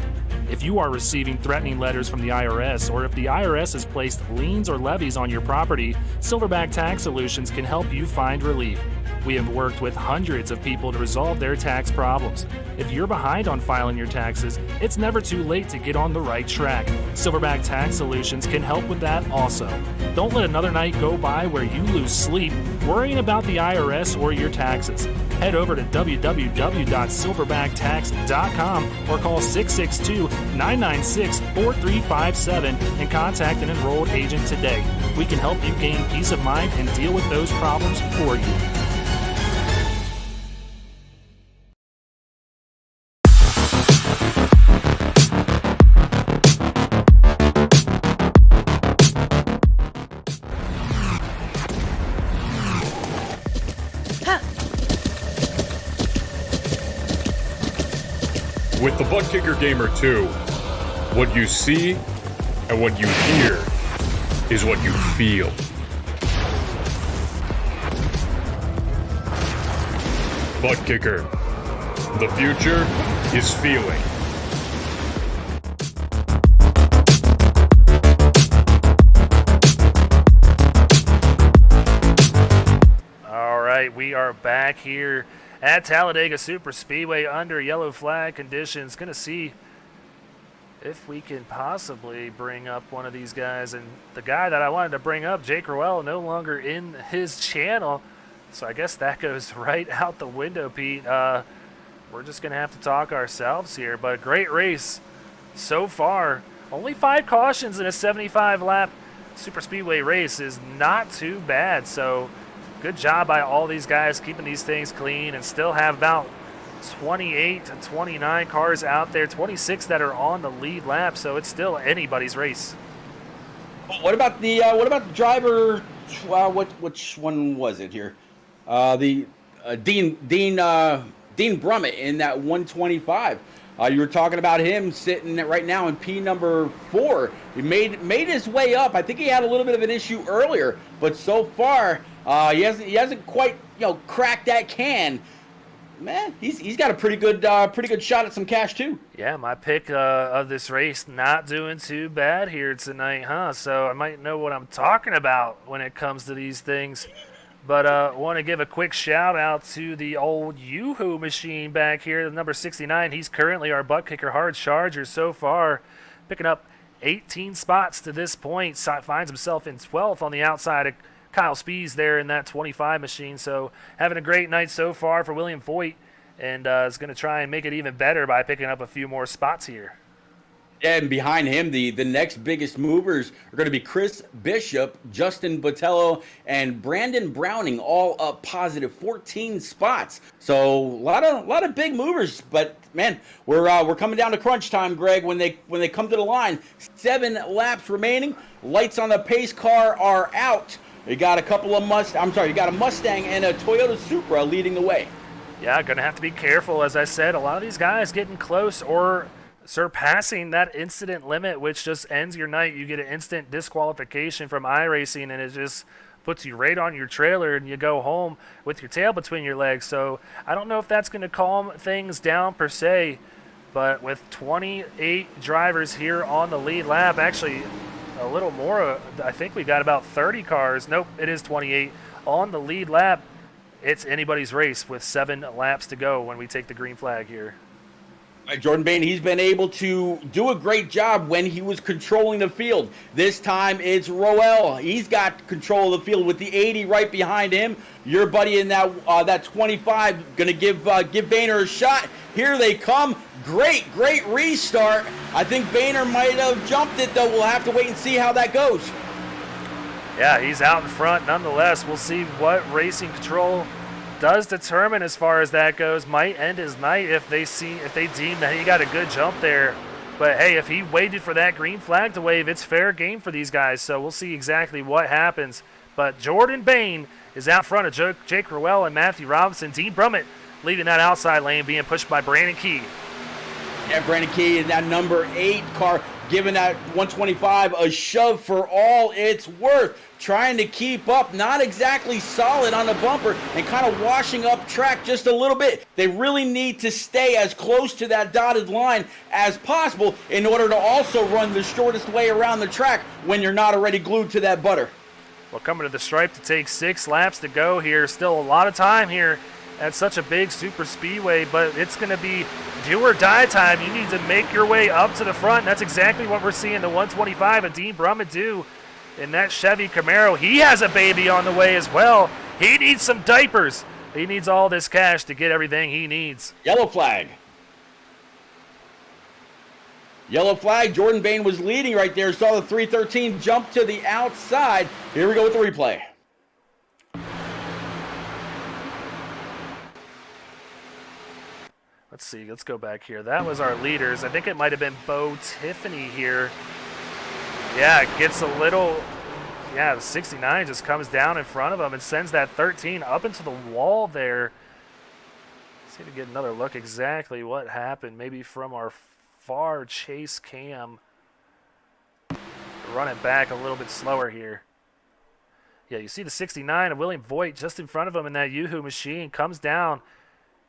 If you are receiving threatening letters from the IRS, or if the IRS has placed liens or levies on your property, Silverback Tax Solutions can help you find relief. We have worked with hundreds of people to resolve their tax problems. If you're behind on filing your taxes, it's never too late to get on the right track. Silverback Tax Solutions can help with that also. Don't let another night go by where you lose sleep worrying about the IRS or your taxes. Head over to www.silverbacttax.com or call 662-996-4357 and contact an enrolled agent today. We can help you gain peace of mind and deal with those problems for you. With the Butt Kicker Gamer 2, what you see and what you hear is what you feel. Butt Kicker. The future is feeling. All right, we are back here at Talladega Super Speedway under yellow flag conditions. Going to see if we can possibly bring up one of these guys. And the guy that I wanted to bring up, Jake Rowell, no longer in his channel. So I guess that goes right out the window, Pete. We're just going to have to talk ourselves here. But a great race so far. Only 5 cautions in a 75-lap Super Speedway race is not too bad. So good job by all these guys keeping these things clean, and still have about 28 to 29 cars out there, 26 that are on the lead lap, so it's still anybody's race. What about the driver? Which one was it here? Dean Brummett in that 125. You were talking about him sitting right now in P number 4. He made his way up. I think he had a little bit of an issue earlier, but so far he hasn't quite cracked that can. Man, he's got a pretty good shot at some cash too. Yeah, my pick of this race not doing too bad here tonight, huh? So I might know what I'm talking about when it comes to these things. But want to give a quick shout out to the old Yoo-Hoo machine back here, number 69. He's currently our butt kicker hard charger so far, picking up 18 spots to this point. Finds himself in 12th on the outside of Kyle Spees there in that 25 machine. So having a great night so far for William Voigt, and is going to try and make it even better by picking up a few more spots here. Yeah, and behind him, the next biggest movers are going to be Chris Bishop, Justin Botello, and Brandon Browning, all up positive 14 spots. So a lot of big movers. But man, we're coming down to crunch time, Greg. When they come to the line, 7 laps remaining. Lights on the pace car are out. You got you got a Mustang and a Toyota Supra leading the way. Yeah, going to have to be careful. As I said, a lot of these guys getting close or surpassing that incident limit, which just ends your night. You get an instant disqualification from iRacing, and it just puts you right on your trailer, and you go home with your tail between your legs. So I don't know if that's going to calm things down per se, but with 28 drivers here on the lead lap, actually a little more, I think we got about 30 cars. Nope, it is 28 on the lead lap. It's anybody's race with 7 laps to go when we take the green flag here. Jordan Bane, he's been able to do a great job when he was controlling the field. This time it's Roel. He's got control of the field with the 80 right behind him. Your buddy in that 25 going to give Boehner a shot. Here they come. Great restart. I think Boehner might have jumped it, though. We'll have to wait and see how that goes. Yeah, he's out in front nonetheless. We'll see what Racing Control does determine as far as that goes. Might end his night if they deem that he got a good jump there. But hey, if he waited for that green flag to wave, it's fair game for these guys. So we'll see exactly what happens. But Jordan Bane is out front of Jake Rowell and Matthew Robinson. Dean Brummett leading that outside lane, being pushed by Brandon Key. Yeah, Brandon Key in that number 8 car, giving that 125 a shove for all it's worth. Trying to keep up, not exactly solid on the bumper, and kind of washing up track just a little bit. They really need to stay as close to that dotted line as possible in order to also run the shortest way around the track when you're not already glued to that butter. Well, coming to the stripe to take 6 laps to go here. Still a lot of time here at such a big super speedway, but it's going to be do or die time. You need to make your way up to the front, and that's exactly what we're seeing the 125 of Dean Brummett do in that Chevy Camaro. He has a baby on the way as well. He needs some diapers. He needs all this cash to get everything he needs. Yellow flag. Yellow flag. Jordan Bane was leading right there. Saw the 313 jump to the outside. Here we go with the replay. Let's see. Let's go back here. That was our leaders. I think it might have been Bo Tiffany here. Yeah, it gets a little, the 69 just comes down in front of him and sends that 13 up into the wall there. Let's see if we get another look exactly what happened, maybe from our far chase cam. Run it back a little bit slower here. Yeah, you see the 69 of William Voigt just in front of him in that Yoo-Hoo machine, comes down.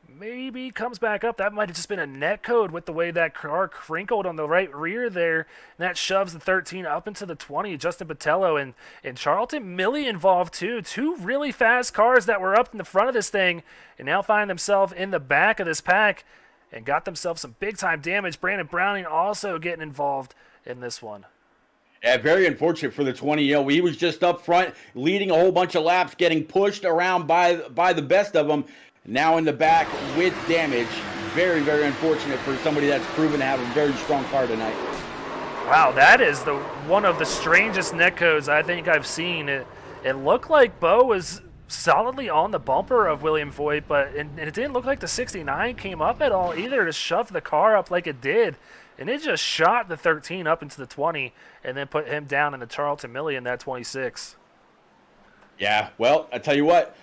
Maybe comes back up. That might have just been a net code with the way that car crinkled on the right rear there. And that shoves the 13 up into the 20. Justin Botello and Charlton Milley involved too. 2 really fast cars that were up in the front of this thing and now find themselves in the back of this pack and got themselves some big time damage. Brandon Browning also getting involved in this one. Yeah, very unfortunate for the 20. He was just up front leading a whole bunch of laps, getting pushed around by the best of them. Now in the back with damage. Very, very unfortunate for somebody that's proven to have a very strong car tonight. Wow, that is one of the strangest net codes I think I've seen. It looked like Bo was solidly on the bumper of William Voigt, but it didn't look like the 69 came up at all either to shove the car up like it did. And it just shot the 13 up into the 20 and then put him down in the Charlton Milley in that 26. Yeah, well, I tell you what,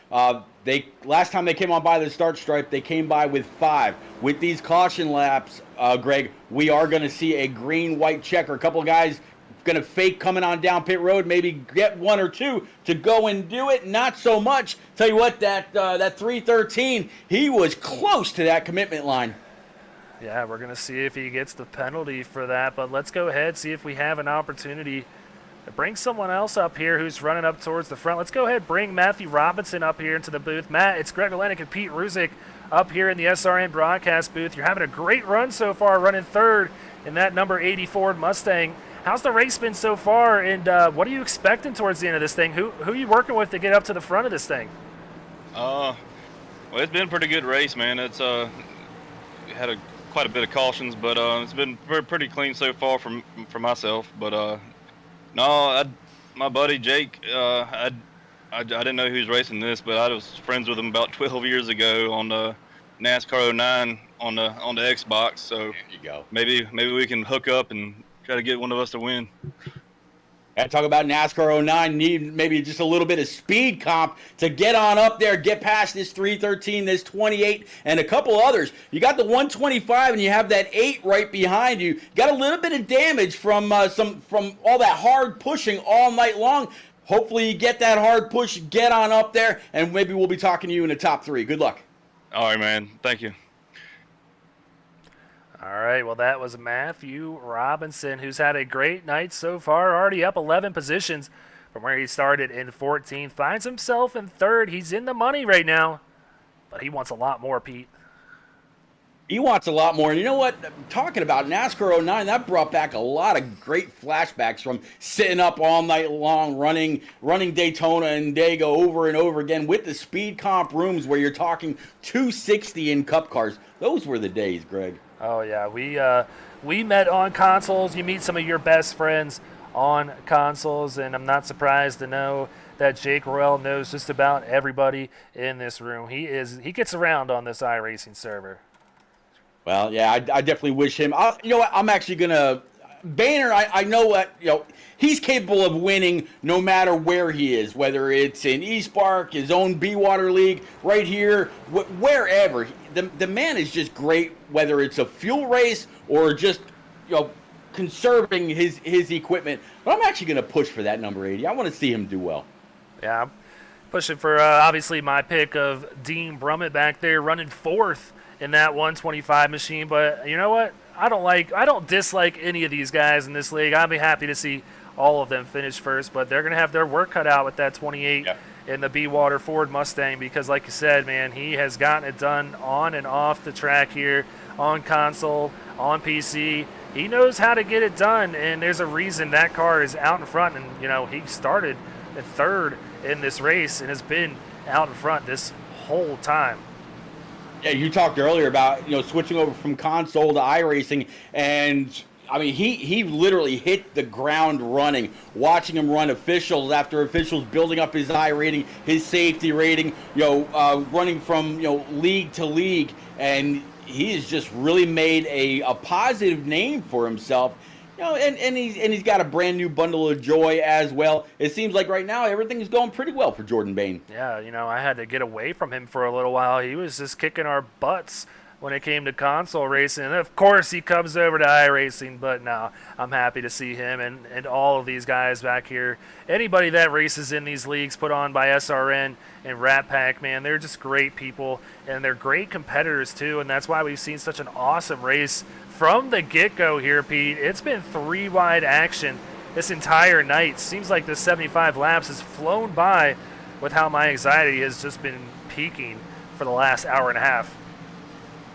last time they came on by the start stripe, they came by with 5. With these caution laps, Greg, we are going to see a green-white checker. A couple of guys going to fake coming on down pit road, maybe get 1 or 2 to go and do it. Not so much. Tell you what, that 313, he was close to that commitment line. Yeah, we're going to see if he gets the penalty for that, but let's go ahead, see if we have an opportunity bring someone else up here who's running up towards the front. Let's go ahead and bring Matthew Robinson up here into the booth. Matt, it's Greg Olenek and Pete Ruzick up here in the SRN broadcast booth. You're having a great run so far, running 3rd in that number 80 Ford Mustang. How's the race been so far, and what are you expecting towards the end of this thing? Who are you working with to get up to the front of this thing? Well, it's been a pretty good race, man. It's had quite a bit of cautions, but it's been pretty clean so far for myself. But no, my buddy Jake, I didn't know he was racing this, but I was friends with him about 12 years ago on the NASCAR 09 on the Xbox. So There you go. maybe we can hook up and try to get one of us to win. And talk about NASCAR 09, need maybe just a little bit of speed comp to get on up there, get past this 313, this 28, and a couple others. You got the 125, and you have that 8 right behind you. Got a little bit of damage from all that hard pushing all night long. Hopefully you get that hard push, get on up there, and maybe we'll be talking to you in the top 3. Good luck. All right, man. Thank you. All right, well, that was Matthew Robinson, who's had a great night so far, already up 11 positions from where he started in 14th. Finds himself in 3rd. He's in the money right now, but he wants a lot more, Pete. He wants a lot more. And you know what? Talking about NASCAR 09, that brought back a lot of great flashbacks from sitting up all night long, running Daytona and Dago over and over again with the speed comp rooms where you're talking 260 in cup cars. Those were the days, Greg. Oh, yeah. We met on consoles. You meet some of your best friends on consoles, and I'm not surprised to know that Jake Royale knows just about everybody in this room. He gets around on this iRacing server. Well, yeah, I definitely wish him. You know what? I'm actually gonna Boehner. I know what he's capable of winning no matter where he is, whether it's in East Park, his own B-Water League, right here, wherever. The man is just great, whether it's a fuel race or just conserving his equipment. But I'm actually gonna push for that number 80. I want to see him do well. Yeah, I'm pushing for obviously my pick of Dean Brummett back there running 4th in that 125 machine. But you know what? I don't dislike any of these guys in this league. I'd be happy to see all of them finish first, but they're going to have their work cut out with that 28 in the B-Water Ford Mustang because, like you said, man, he has gotten it done on and off the track here, on console, on PC. He knows how to get it done, and there's a reason that car is out in front. And, he started in 3rd in this race and has been out in front this whole time. Yeah, you talked earlier about switching over from console to iRacing, and I mean he literally hit the ground running. Watching him run officials after officials, building up his I rating, his safety rating, running from league to league, and he has just really made a positive name for himself. And he's got a brand new bundle of joy as well. It seems like right now everything's going pretty well for Jordan Bane. Yeah, I had to get away from him for a little while. He was just kicking our butts when it came to console racing. And of course he comes over to iRacing, but no, I'm happy to see him and all of these guys back here. Anybody that races in these leagues put on by SRN and Rat Pack, man, they're just great people, and they're great competitors too, and that's why we've seen such an awesome race from the get-go here, Pete. It's been 3-wide action this entire night. Seems like the 75 laps has flown by with how my anxiety has just been peaking for the last hour and a half.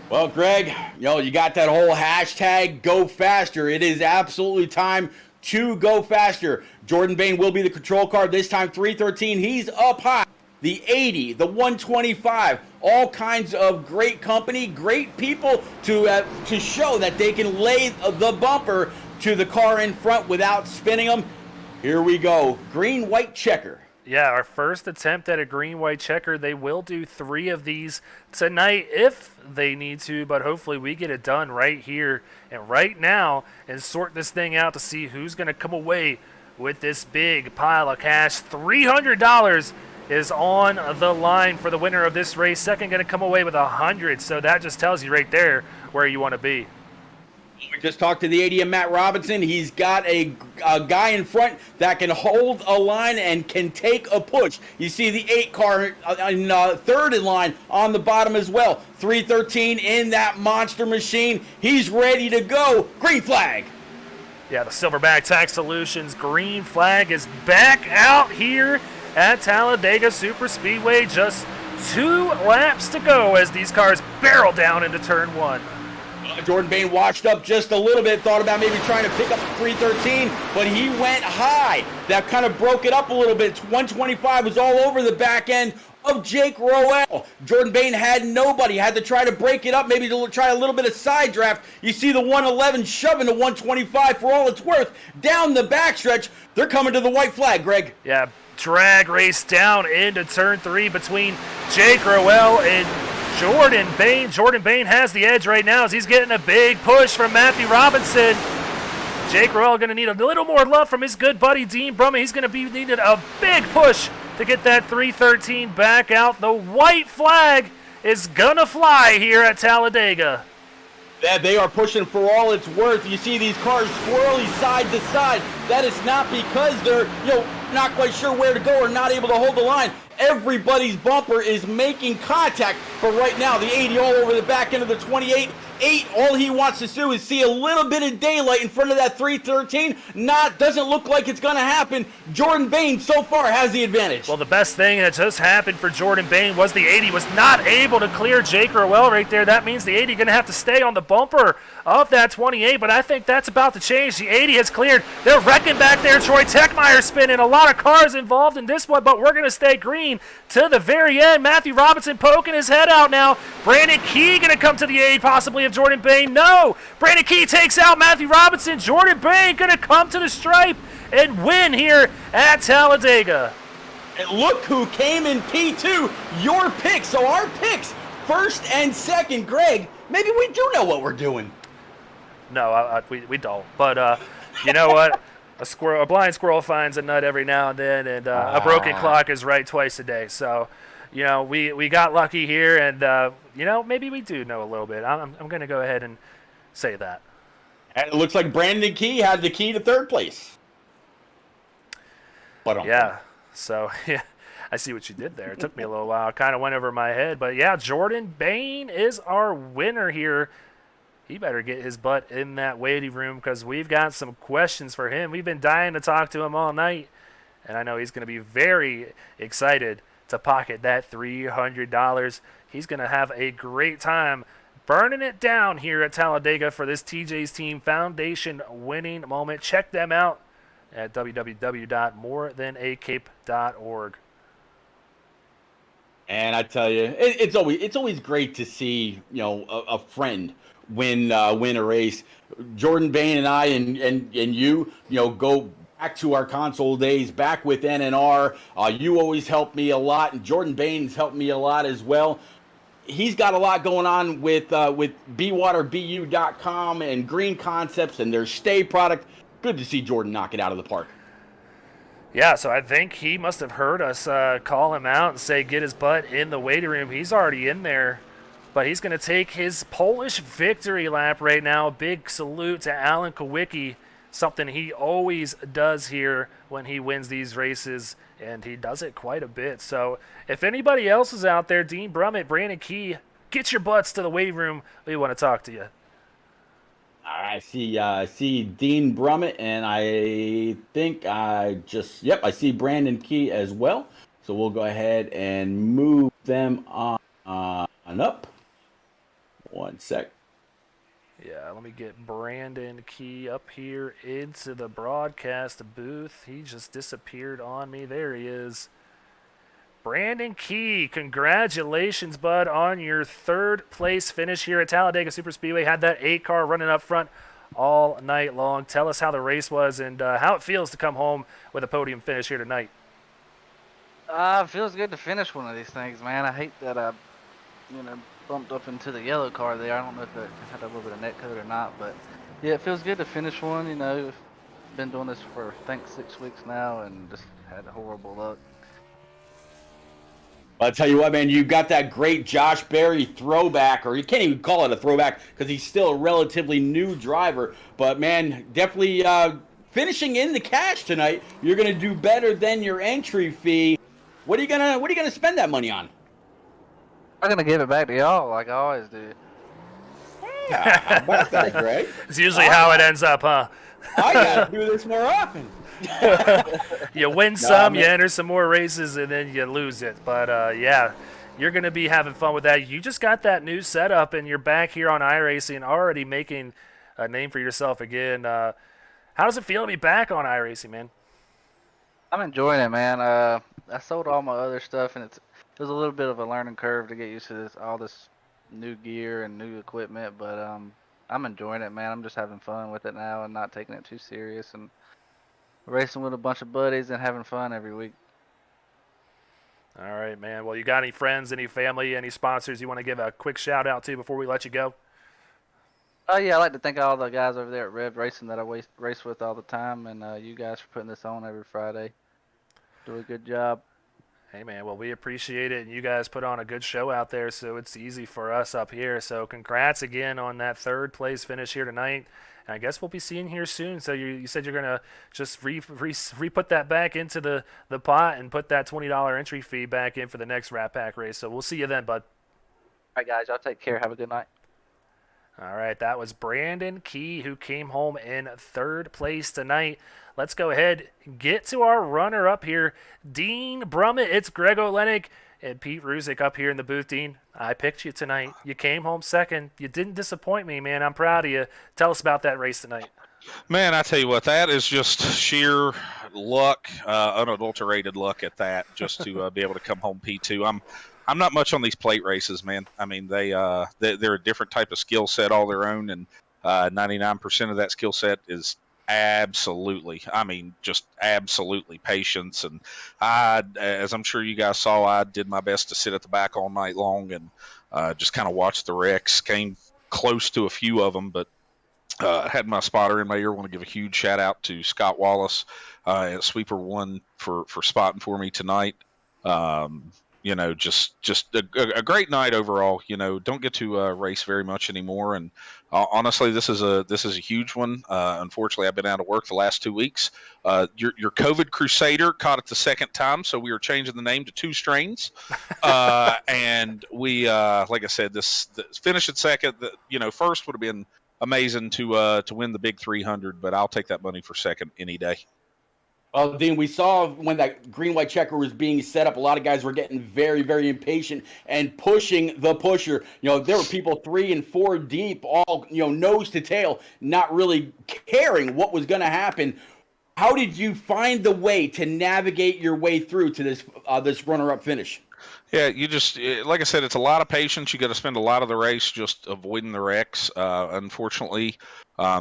Well, Greg, you got that whole hashtag go faster. It is absolutely time to go faster. Jordan Bane will be the control car this time, 313. He's up high. The 80, the 125, all kinds of great company, great people to show that they can lay the bumper to the car in front without spinning them. Here we go. Green-white checker. Yeah, our first attempt at a green-white checker. They will do 3 of these tonight if they need to, but hopefully we get it done right here and right now and sort this thing out to see who's going to come away with this big pile of cash. $300 is on the line for the winner of this race. Second going to come away with 100, so that just tells you right there where you want to be. We just talked to the ADM Matt Robinson. He's got a guy in front that can hold a line and can take a push. You see the 8 car in 3rd in line on the bottom as well. 313 in that monster machine. He's ready to go. Green flag. Yeah, the Silverback Tax Solutions green flag is back out here at Talladega Super Speedway. Just 2 laps to go as these cars barrel down into turn 1. Jordan Bane washed up just a little bit, thought about maybe trying to pick up the 313, but he went high. That kind of broke it up a little bit. 125 was all over the back end of Jake Roel. Jordan Bane had nobody, had to try to break it up, maybe to try a little bit of side draft. You see the 111 shoving to 125 for all it's worth. Down the backstretch, they're coming to the white flag, Greg. Yeah, drag race down into turn 3 between Jake Roel and Jordan Bane. Jordan Bane has the edge right now as he's getting a big push from Matthew Robinson. Jake Roel going to need a little more love from his good buddy Dean Brummett. He's going to be needing a big push to get that 313 back out. The white flag is going to fly here at Talladega. That they are pushing for all it's worth. You see these cars swirly side to side. That is not because they're, not quite sure where to go or not able to hold the line. Everybody's bumper is making contact, but right now the 80 all over the back end of the 28. All he wants to do is see a little bit of daylight in front of that 313. Doesn't look like it's going to happen. Jordan Bane so far has the advantage. Well, the best thing that just happened for Jordan Bane was the 80 was not able to clear Jake Roel right there. That means the 80 going to have to stay on the bumper of that 28, but I think that's about to change. The 80 has cleared. They're wrecking back there. Troy Techmeyer spinning. A lot of cars involved in this one, but we're going to stay green to the very end. Matthew Robinson poking his head out now. Brandon Key going to come to the aid possibly of Jordan Bane. No! Brandon Key takes out Matthew Robinson. Jordan Bane going to come to the stripe and win here at Talladega. And look who came in P2. Your picks. So our picks, first and second. Greg, maybe we do know what we're doing. No, we don't. But you know what? A blind squirrel finds a nut every now and then, and a broken clock is right twice a day. So, we got lucky here, and maybe we do know a little bit. I'm going to go ahead and say that. And it looks like Brandon Key had the key to third place. But yeah. So yeah, I see what you did there. It took me a little while. It kind of went over my head, but yeah, Jordan Bane is our winner here. He better get his butt in that waiting room because we've got some questions for him. We've been dying to talk to him all night, and I know he's going to be very excited to pocket that $300. He's going to have a great time burning it down here at Talladega for this TJ's Team Foundation winning moment. Check them out at www.morethan-a-cape.org. And I tell you, it's always great to see a friend win a race. Jordan Bane and I and you go back to our console days back with NNR. You always helped me a lot, and Jordan Bane's helped me a lot as well. He's got a lot going on with bwaterbu.com and Green Concepts and their Stay product. Good to see Jordan knock it out of the park. Yeah, so I think he must have heard us call him out and say get his butt in the waiting room. He's already in there. But he's going to take his Polish victory lap right now. Big salute to Alan Kowicki, something he always does here when he wins these races, and he does it quite a bit. So if anybody else is out there, Dean Brummett, Brandon Key, get your butts to the waiting room. We want to talk to you. I see Dean Brummett, and I think I see Brandon Key as well. So we'll go ahead and move them on up. One sec. Yeah, let me get Brandon Key up here into the broadcast booth. He just disappeared on me. There he is. Brandon Key, congratulations, bud, on your third place finish here at Talladega Superspeedway. Had that 8-car running up front all night long. Tell us how the race was and how it feels to come home with a podium finish here tonight. It feels good to finish one of these things, man. I hate that I, bumped up into the yellow car there. I don't know if it had a little bit of net code or not, but yeah, it feels good to finish one. Been doing this for I think 6 weeks now, and just had horrible luck. I'll tell you what, man, you got that great Josh Berry throwback, or you can't even call it a throwback because he's still a relatively new driver. But man, definitely finishing in the cash tonight. You're gonna do better than your entry fee. What are you gonna spend that money on? I'm gonna give it back to y'all like I always do. Yeah, how about that, Greg? It's usually how it ends up, huh? I gotta do this more often. You win some, you enter some more races, and then you lose it. But yeah, you're going to be having fun with that. You just got that new setup, and you're back here on iRacing, already making a name for yourself again. How does it feel to be back on iRacing, man? I'm enjoying it, man. I sold all my other stuff, and was a little bit of a learning curve to get used to all this new gear and new equipment, but I'm enjoying it, man. I'm just having fun with it now and not taking it too serious and racing with a bunch of buddies and having fun every week. All right, man. Well, you got any friends, any family, any sponsors you want to give a quick shout out to before we let you go? Oh yeah, I'd like to thank all the guys over there at Rev Racing that I race with all the time, and you guys for putting this on every Friday. Do a good job. Hey, man, well, we appreciate it, and you guys put on a good show out there, so it's easy for us up here. So congrats again on that third-place finish here tonight. And I guess we'll be seeing you here soon. So you said you're going to just re-put that back into the pot and put that $20 entry fee back in for the next Rat Pack race. So we'll see you then, bud. All right, guys, y'all take care. Have a good night. All right, that was Brandon Key, who came home in third place tonight. Let's go ahead and get to our runner-up here. Dean Brummett, it's Greg Olenek and Pete Ruzick up here in the booth. Dean, I picked you tonight. You came home second. You didn't disappoint me, man. I'm proud of you. Tell us about that race tonight. Man, I tell you what, that is just sheer luck, unadulterated luck at that, just to be able to come home P2. I'm not much on these plate races, man. I mean, they're a different type of skill set all their own, and 99% of that skill set is just absolutely patience. And as I'm sure you guys saw, I did my best to sit at the back all night long and just kind of watch the wrecks. Came close to a few of them, but had my spotter in my ear. I want to give a huge shout out to Scott Wallace at Sweeper 1 for spotting for me tonight. Just a great night overall. Don't get to race very much anymore, and honestly, this is a huge one. Unfortunately, I've been out of work the last 2 weeks. Your COVID Crusader caught it the second time, so we were changing the name to Two Strains, and we, like I said, this finish at second. First would have been amazing to win the big 300, but I'll take that money for second any day. Well, Dean, we saw when that green-white checker was being set up, a lot of guys were getting very, very impatient and pushing the pusher. There were people 3 and 4 deep, all, nose to tail, not really caring what was going to happen. How did you find the way to navigate your way through to this runner-up finish? Yeah, you just, like I said, it's a lot of patience. You got to spend a lot of the race just avoiding the wrecks. Unfortunately,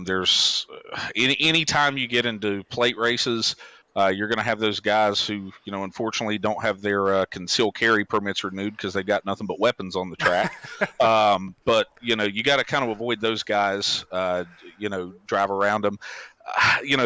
there's any time you get into plate races, you're going to have those guys who, unfortunately don't have their concealed carry permits renewed because they got nothing but weapons on the track. But, you got to kind of avoid those guys, drive around them.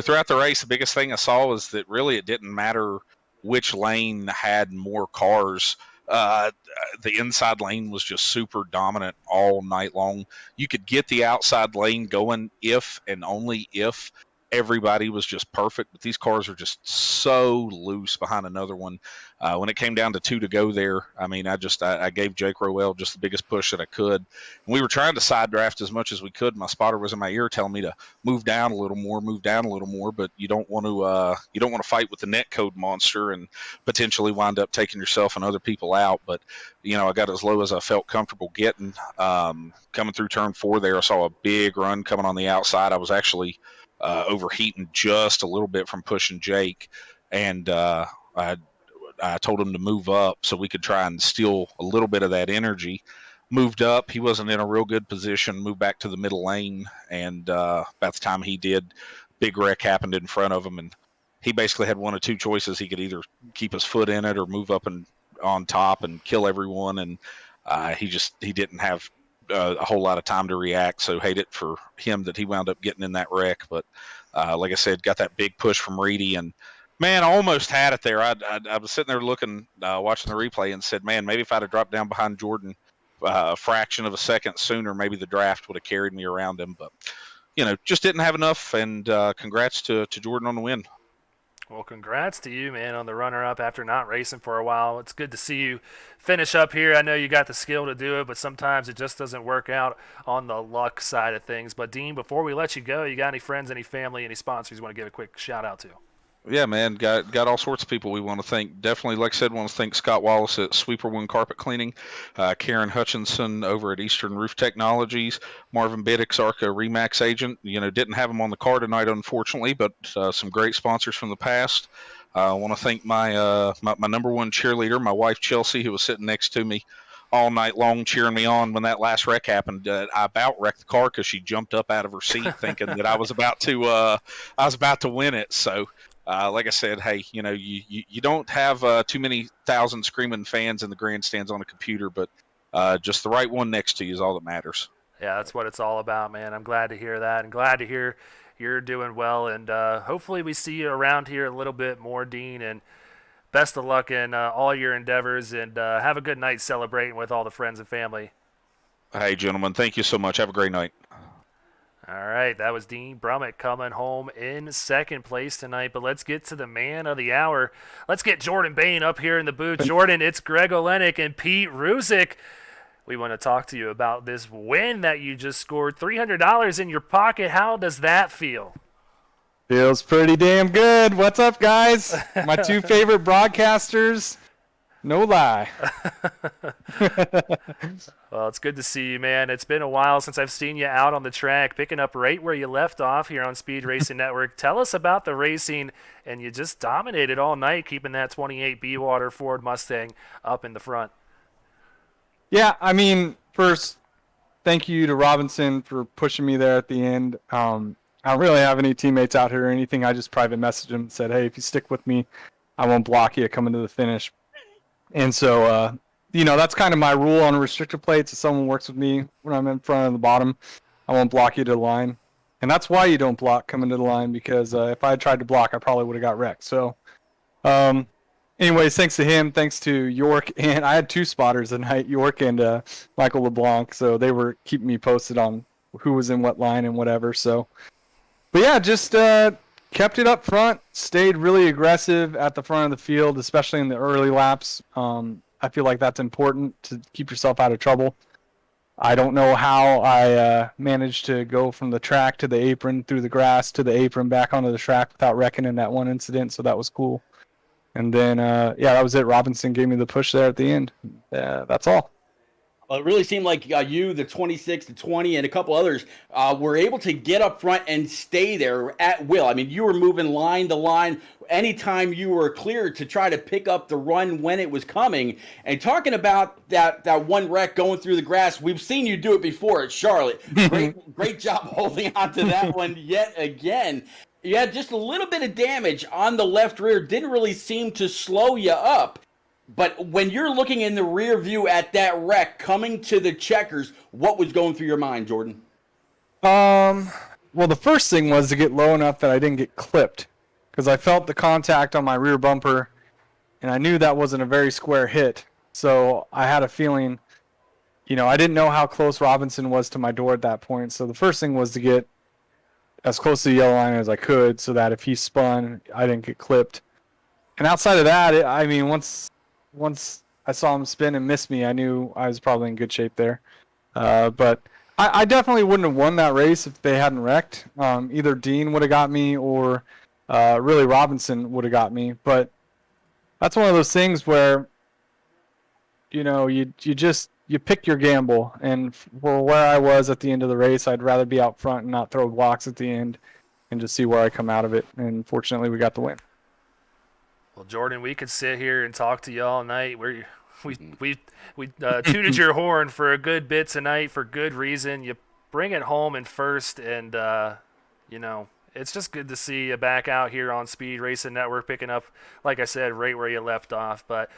Throughout the race, the biggest thing I saw was that really it didn't matter which lane had more cars. The inside lane was just super dominant all night long. You could get the outside lane going if and only if everybody was just perfect, but these cars are just so loose behind another one. When it came down to 2 to go there, I mean, I gave Jake Rowell just the biggest push that I could. And we were trying to side draft as much as we could. My spotter was in my ear telling me to move down a little more, but you don't want to fight with the net code monster and potentially wind up taking yourself and other people out. But I got as low as I felt comfortable getting. Coming through turn 4 there, I saw a big run coming on the outside. I was actually overheating just a little bit from pushing Jake, and I told him to move up so we could try and steal a little bit of that energy. Moved up, he wasn't in a real good position, moved back to the middle lane, and about the time he did, big wreck happened in front of him, and he basically had one of 2 choices. He could either keep his foot in it or move up and on top and kill everyone, and he didn't have a whole lot of time to react, so hate it for him that he wound up getting in that wreck. But like I said, got that big push from Reedy, and man, I almost had it there. I was sitting there looking, watching the replay, and said, man, maybe if I'd have dropped down behind Jordan a fraction of a second sooner, maybe the draft would have carried me around him. But just didn't have enough, and congrats to Jordan on the win. Well, congrats to you, man, on the runner-up after not racing for a while. It's good to see you finish up here. I know you got the skill to do it, but sometimes it just doesn't work out on the luck side of things. But, Dean, before we let you go, you got any friends, any family, any sponsors you want to give a quick shout-out to? Yeah, man, got all sorts of people we want to thank. Definitely, like I said, want to thank Scott Wallace at Sweeper 1 Carpet Cleaning, Karen Hutchinson over at Eastern Roof Technologies, Marvin Biddix, ARCA Remax agent. Didn't have him on the car tonight, unfortunately, but some great sponsors from the past. I want to thank my number one cheerleader, my wife Chelsea, who was sitting next to me all night long cheering me on when that last wreck happened. I about wrecked the car because she jumped up out of her seat thinking that I was about to win it. So, like I said, hey, you don't have too many thousand screaming fans in the grandstands on a computer, but just the right one next to you is all that matters. Yeah, that's what it's all about, man. I'm glad to hear that, and glad to hear you're doing well, and hopefully we see you around here a little bit more, Dean, and best of luck in all your endeavors, and have a good night celebrating with all the friends and family. Hey, gentlemen, thank you so much. Have a great night. All right, that was Dean Brummett coming home in second place tonight, but let's get to the man of the hour. Let's get Jordan Bane up here in the booth. Jordan, it's Greg Olenek and Pete Ruzick. We want to talk to you about this win that you just scored. $300 in your pocket. How does that feel? Feels pretty damn good. What's up, guys? My two favorite broadcasters. No lie. Well, it's good to see you, man. It's been a while since I've seen you out on the track, picking up right where you left off here on Speed Racing Network. Tell us about the racing, and you just dominated all night, keeping that 28 B-Water Ford Mustang up in the front. Yeah, I mean, first, thank you to Robinson for pushing me there at the end. I don't really have any teammates out here or anything. I just private messaged him and said, hey, if you stick with me, I won't block you coming to the finish. And so, that's kind of my rule on restrictor plates. If someone works with me when I'm in front of the bottom, I won't block you to the line. And that's why you don't block coming to the line, because if I had tried to block, I probably would have got wrecked. So, anyways, thanks to him, thanks to York, and I had two spotters tonight, York and Michael LeBlanc, so they were keeping me posted on who was in what line and whatever. So, but yeah, just kept it up front, stayed really aggressive at the front of the field, especially in the early laps. I feel like that's important to keep yourself out of trouble. I don't know how I managed to go from the track to the apron, through the grass to the apron, back onto the track without wrecking in that one incident, so that was cool. And then, that was it. Robinson gave me the push there at the end. That's all. Well, it really seemed like you, the 26, the 20, and a couple others were able to get up front and stay there at will. I mean, you were moving line to line anytime you were cleared to try to pick up the run when it was coming. And talking about that one wreck going through the grass, we've seen you do it before at Charlotte. Great job holding on to that one yet again. You had just a little bit of damage on the left rear. Didn't really seem to slow you up. But when you're looking in the rear view at that wreck coming to the checkers, what was going through your mind, Jordan? Well, the first thing was to get low enough that I didn't get clipped, because I felt the contact on my rear bumper, and I knew that wasn't a very square hit. So I had a feeling, I didn't know how close Robinson was to my door at that point. So the first thing was to get as close to the yellow line as I could, so that if he spun, I didn't get clipped. And outside of that, once I saw him spin and miss me, I knew I was probably in good shape there. But I definitely wouldn't have won that race if they hadn't wrecked. Either Dean would have got me, or really Robinson would have got me. But that's one of those things where, you pick your gamble. And for where I was at the end of the race, I'd rather be out front and not throw blocks at the end and just see where I come out of it. And fortunately, we got the win. Well, Jordan, we could sit here and talk to you all night. We tooted your horn for a good bit tonight for good reason. You bring it home in first, and it's just good to see you back out here on Speed Racing Network, picking up, like I said, right where you left off. But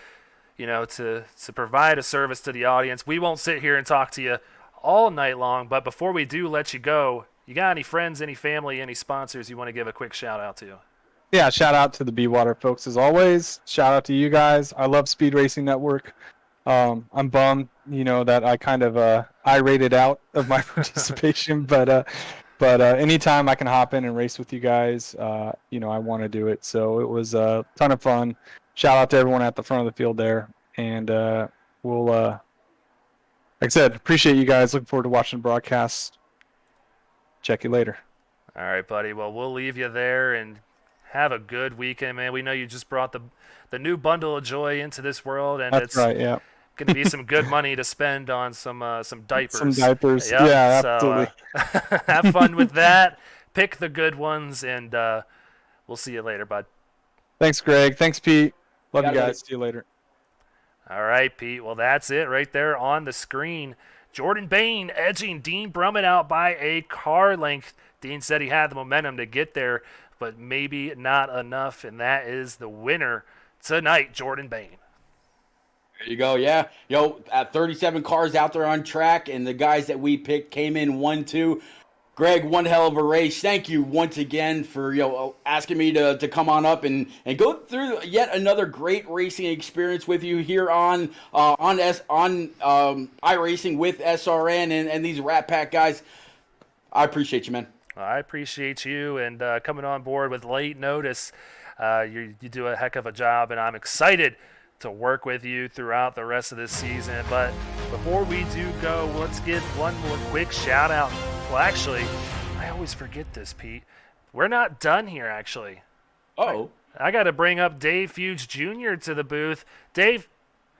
to provide a service to the audience, we won't sit here and talk to you all night long. But before we do let you go, you got any friends, any family, any sponsors you want to give a quick shout out to? Yeah, shout out to the B-Water folks as always. Shout out to you guys. I love Speed Racing Network. I'm bummed, that I kind of I rated out of my participation, but anytime I can hop in and race with you guys, I want to do it. So it was a ton of fun. Shout out to everyone at the front of the field there, and we'll, like I said, appreciate you guys. Looking forward to watching the broadcast. Check you later. All right, buddy. Well, we'll leave you there, and have a good weekend, man. We know you just brought the new bundle of joy into this world, and That's right, yeah. Going to be some good money to spend on some diapers. Some diapers, yep. Yeah, so, absolutely. Have fun with that. Pick the good ones, and we'll see you later, bud. Thanks, Greg. Thanks, Pete. Love you Got it, guys. See you later. All right, Pete. Well, that's it right there on the screen. Jordan Bane edging Dean Brummett out by a car length. Dean said he had the momentum to get there, but maybe not enough, and that is the winner tonight, Jordan Bane. There you go. Yeah. At 37 cars out there on track, and the guys that we picked came in 1-2. Greg, one hell of a race. Thank you once again for asking me to come on up and go through yet another great racing experience with you here on iRacing with SRN and these Rat Pack guys. I appreciate you, man. I appreciate you and coming on board with late notice. You do a heck of a job, and I'm excited to work with you throughout the rest of this season. But before we do go, let's give one more quick shout out. Well, actually, I always forget this, Pete. We're not done here, actually. Oh. I got to bring up Dave Fuge Jr. to the booth. Dave,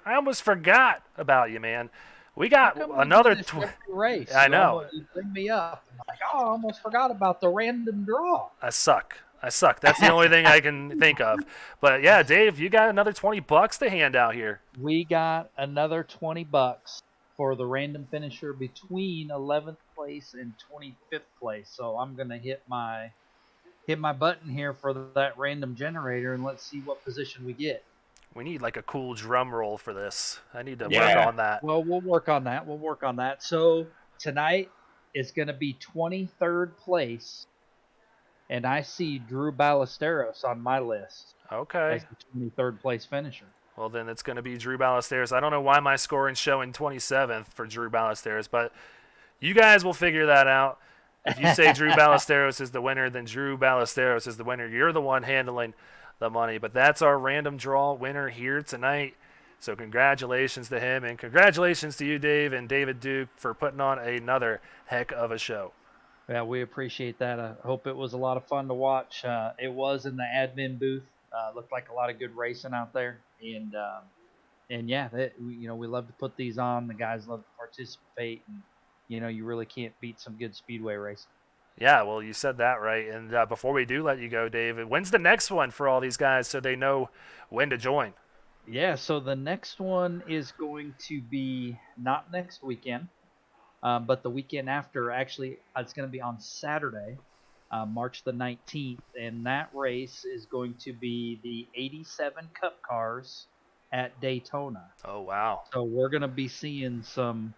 I almost forgot about you, man. We got another race. I know. You bring me up. I'm like, I almost forgot about the random draw. I suck. That's the only thing I can think of. But yeah, Dave, you got another $20 to hand out here. We got another $20 for the random finisher between 11th place and 25th place. So I'm gonna hit my button here for that random generator, and let's see what position we get. We need like a cool drum roll for this. I need to work on that. Well, we'll work on that. So tonight is gonna be 23rd place. And I see Drew Ballesteros on my list. Okay. As the 23rd place finisher. Well, then it's going to be Drew Ballesteros. I don't know why my scoring's showing 27th for Drew Ballesteros, but you guys will figure that out. If you say Drew Ballesteros is the winner, then Drew Ballesteros is the winner. You're the one handling the money. But that's our random draw winner here tonight. So congratulations to him, and congratulations to you, Dave, and David Duke for putting on another heck of a show. Yeah, we appreciate that. I hope it was a lot of fun to watch. It was in the admin booth. Looked like a lot of good racing out there, and yeah, we love to put these on. The guys love to participate, and you really can't beat some good speedway racing. Yeah, well, you said that right. And before we do let you go, Dave, when's the next one for all these guys so they know when to join? Yeah, so the next one is going to be not next weekend. But the weekend after, actually, it's going to be on Saturday, March the 19th, and that race is going to be the 87 Cup Cars at Daytona. Oh, wow. So we're going to be seeing some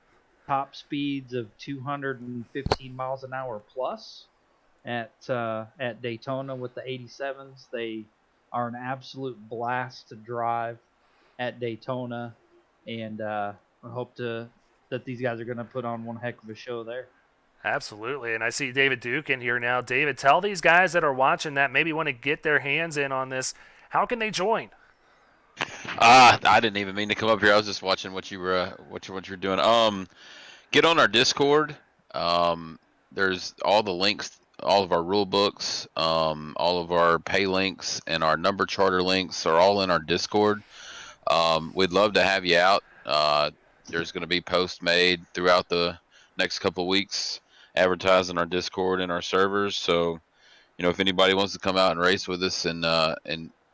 top speeds of 215 miles an hour plus at Daytona with the 87s. They are an absolute blast to drive at Daytona, and I hope that these guys are going to put on one heck of a show there. Absolutely, and I see David Duke in here now. David, tell these guys that are watching that maybe want to get their hands in on this, how can they join? I didn't even mean to come up here. I was just watching what you were doing. Get on our Discord. There's all the links, all of our rule books, all of our pay links, and our number charter links are all in our Discord. We'd love to have you out. There's going to be posts made throughout the next couple of weeks advertising our Discord and our servers. So, if anybody wants to come out and race with us and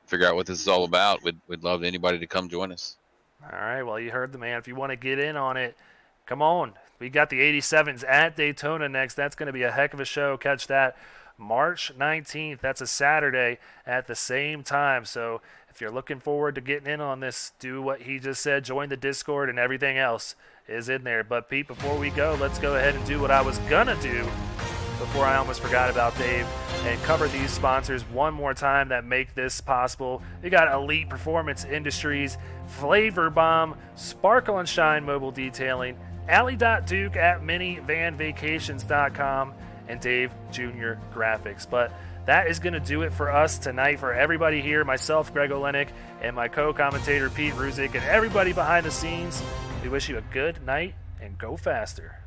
figure out what this is all about, we'd love anybody to come join us. All right, well, you heard the man. If you want to get in on it, come on. We got the 87s at Daytona next. That's going to be a heck of a show. Catch that March 19th. That's a Saturday at the same time. So if you're looking forward to getting in on this, do what he just said. Join the Discord, and everything else is in there. But, Pete, before we go, let's go ahead and do what I was going to do before I almost forgot about Dave and cover these sponsors one more time that make this possible. You got Elite Performance Industries, Flavor Bomb, Sparkle and Shine Mobile Detailing, Allie.Duke at minivanvacations.com, and Dave Jr. Graphics. But that is going to do it for us tonight. For everybody here, myself, Greg Olenek, and my co-commentator, Pete Ruzick, and everybody behind the scenes, we wish you a good night and go faster.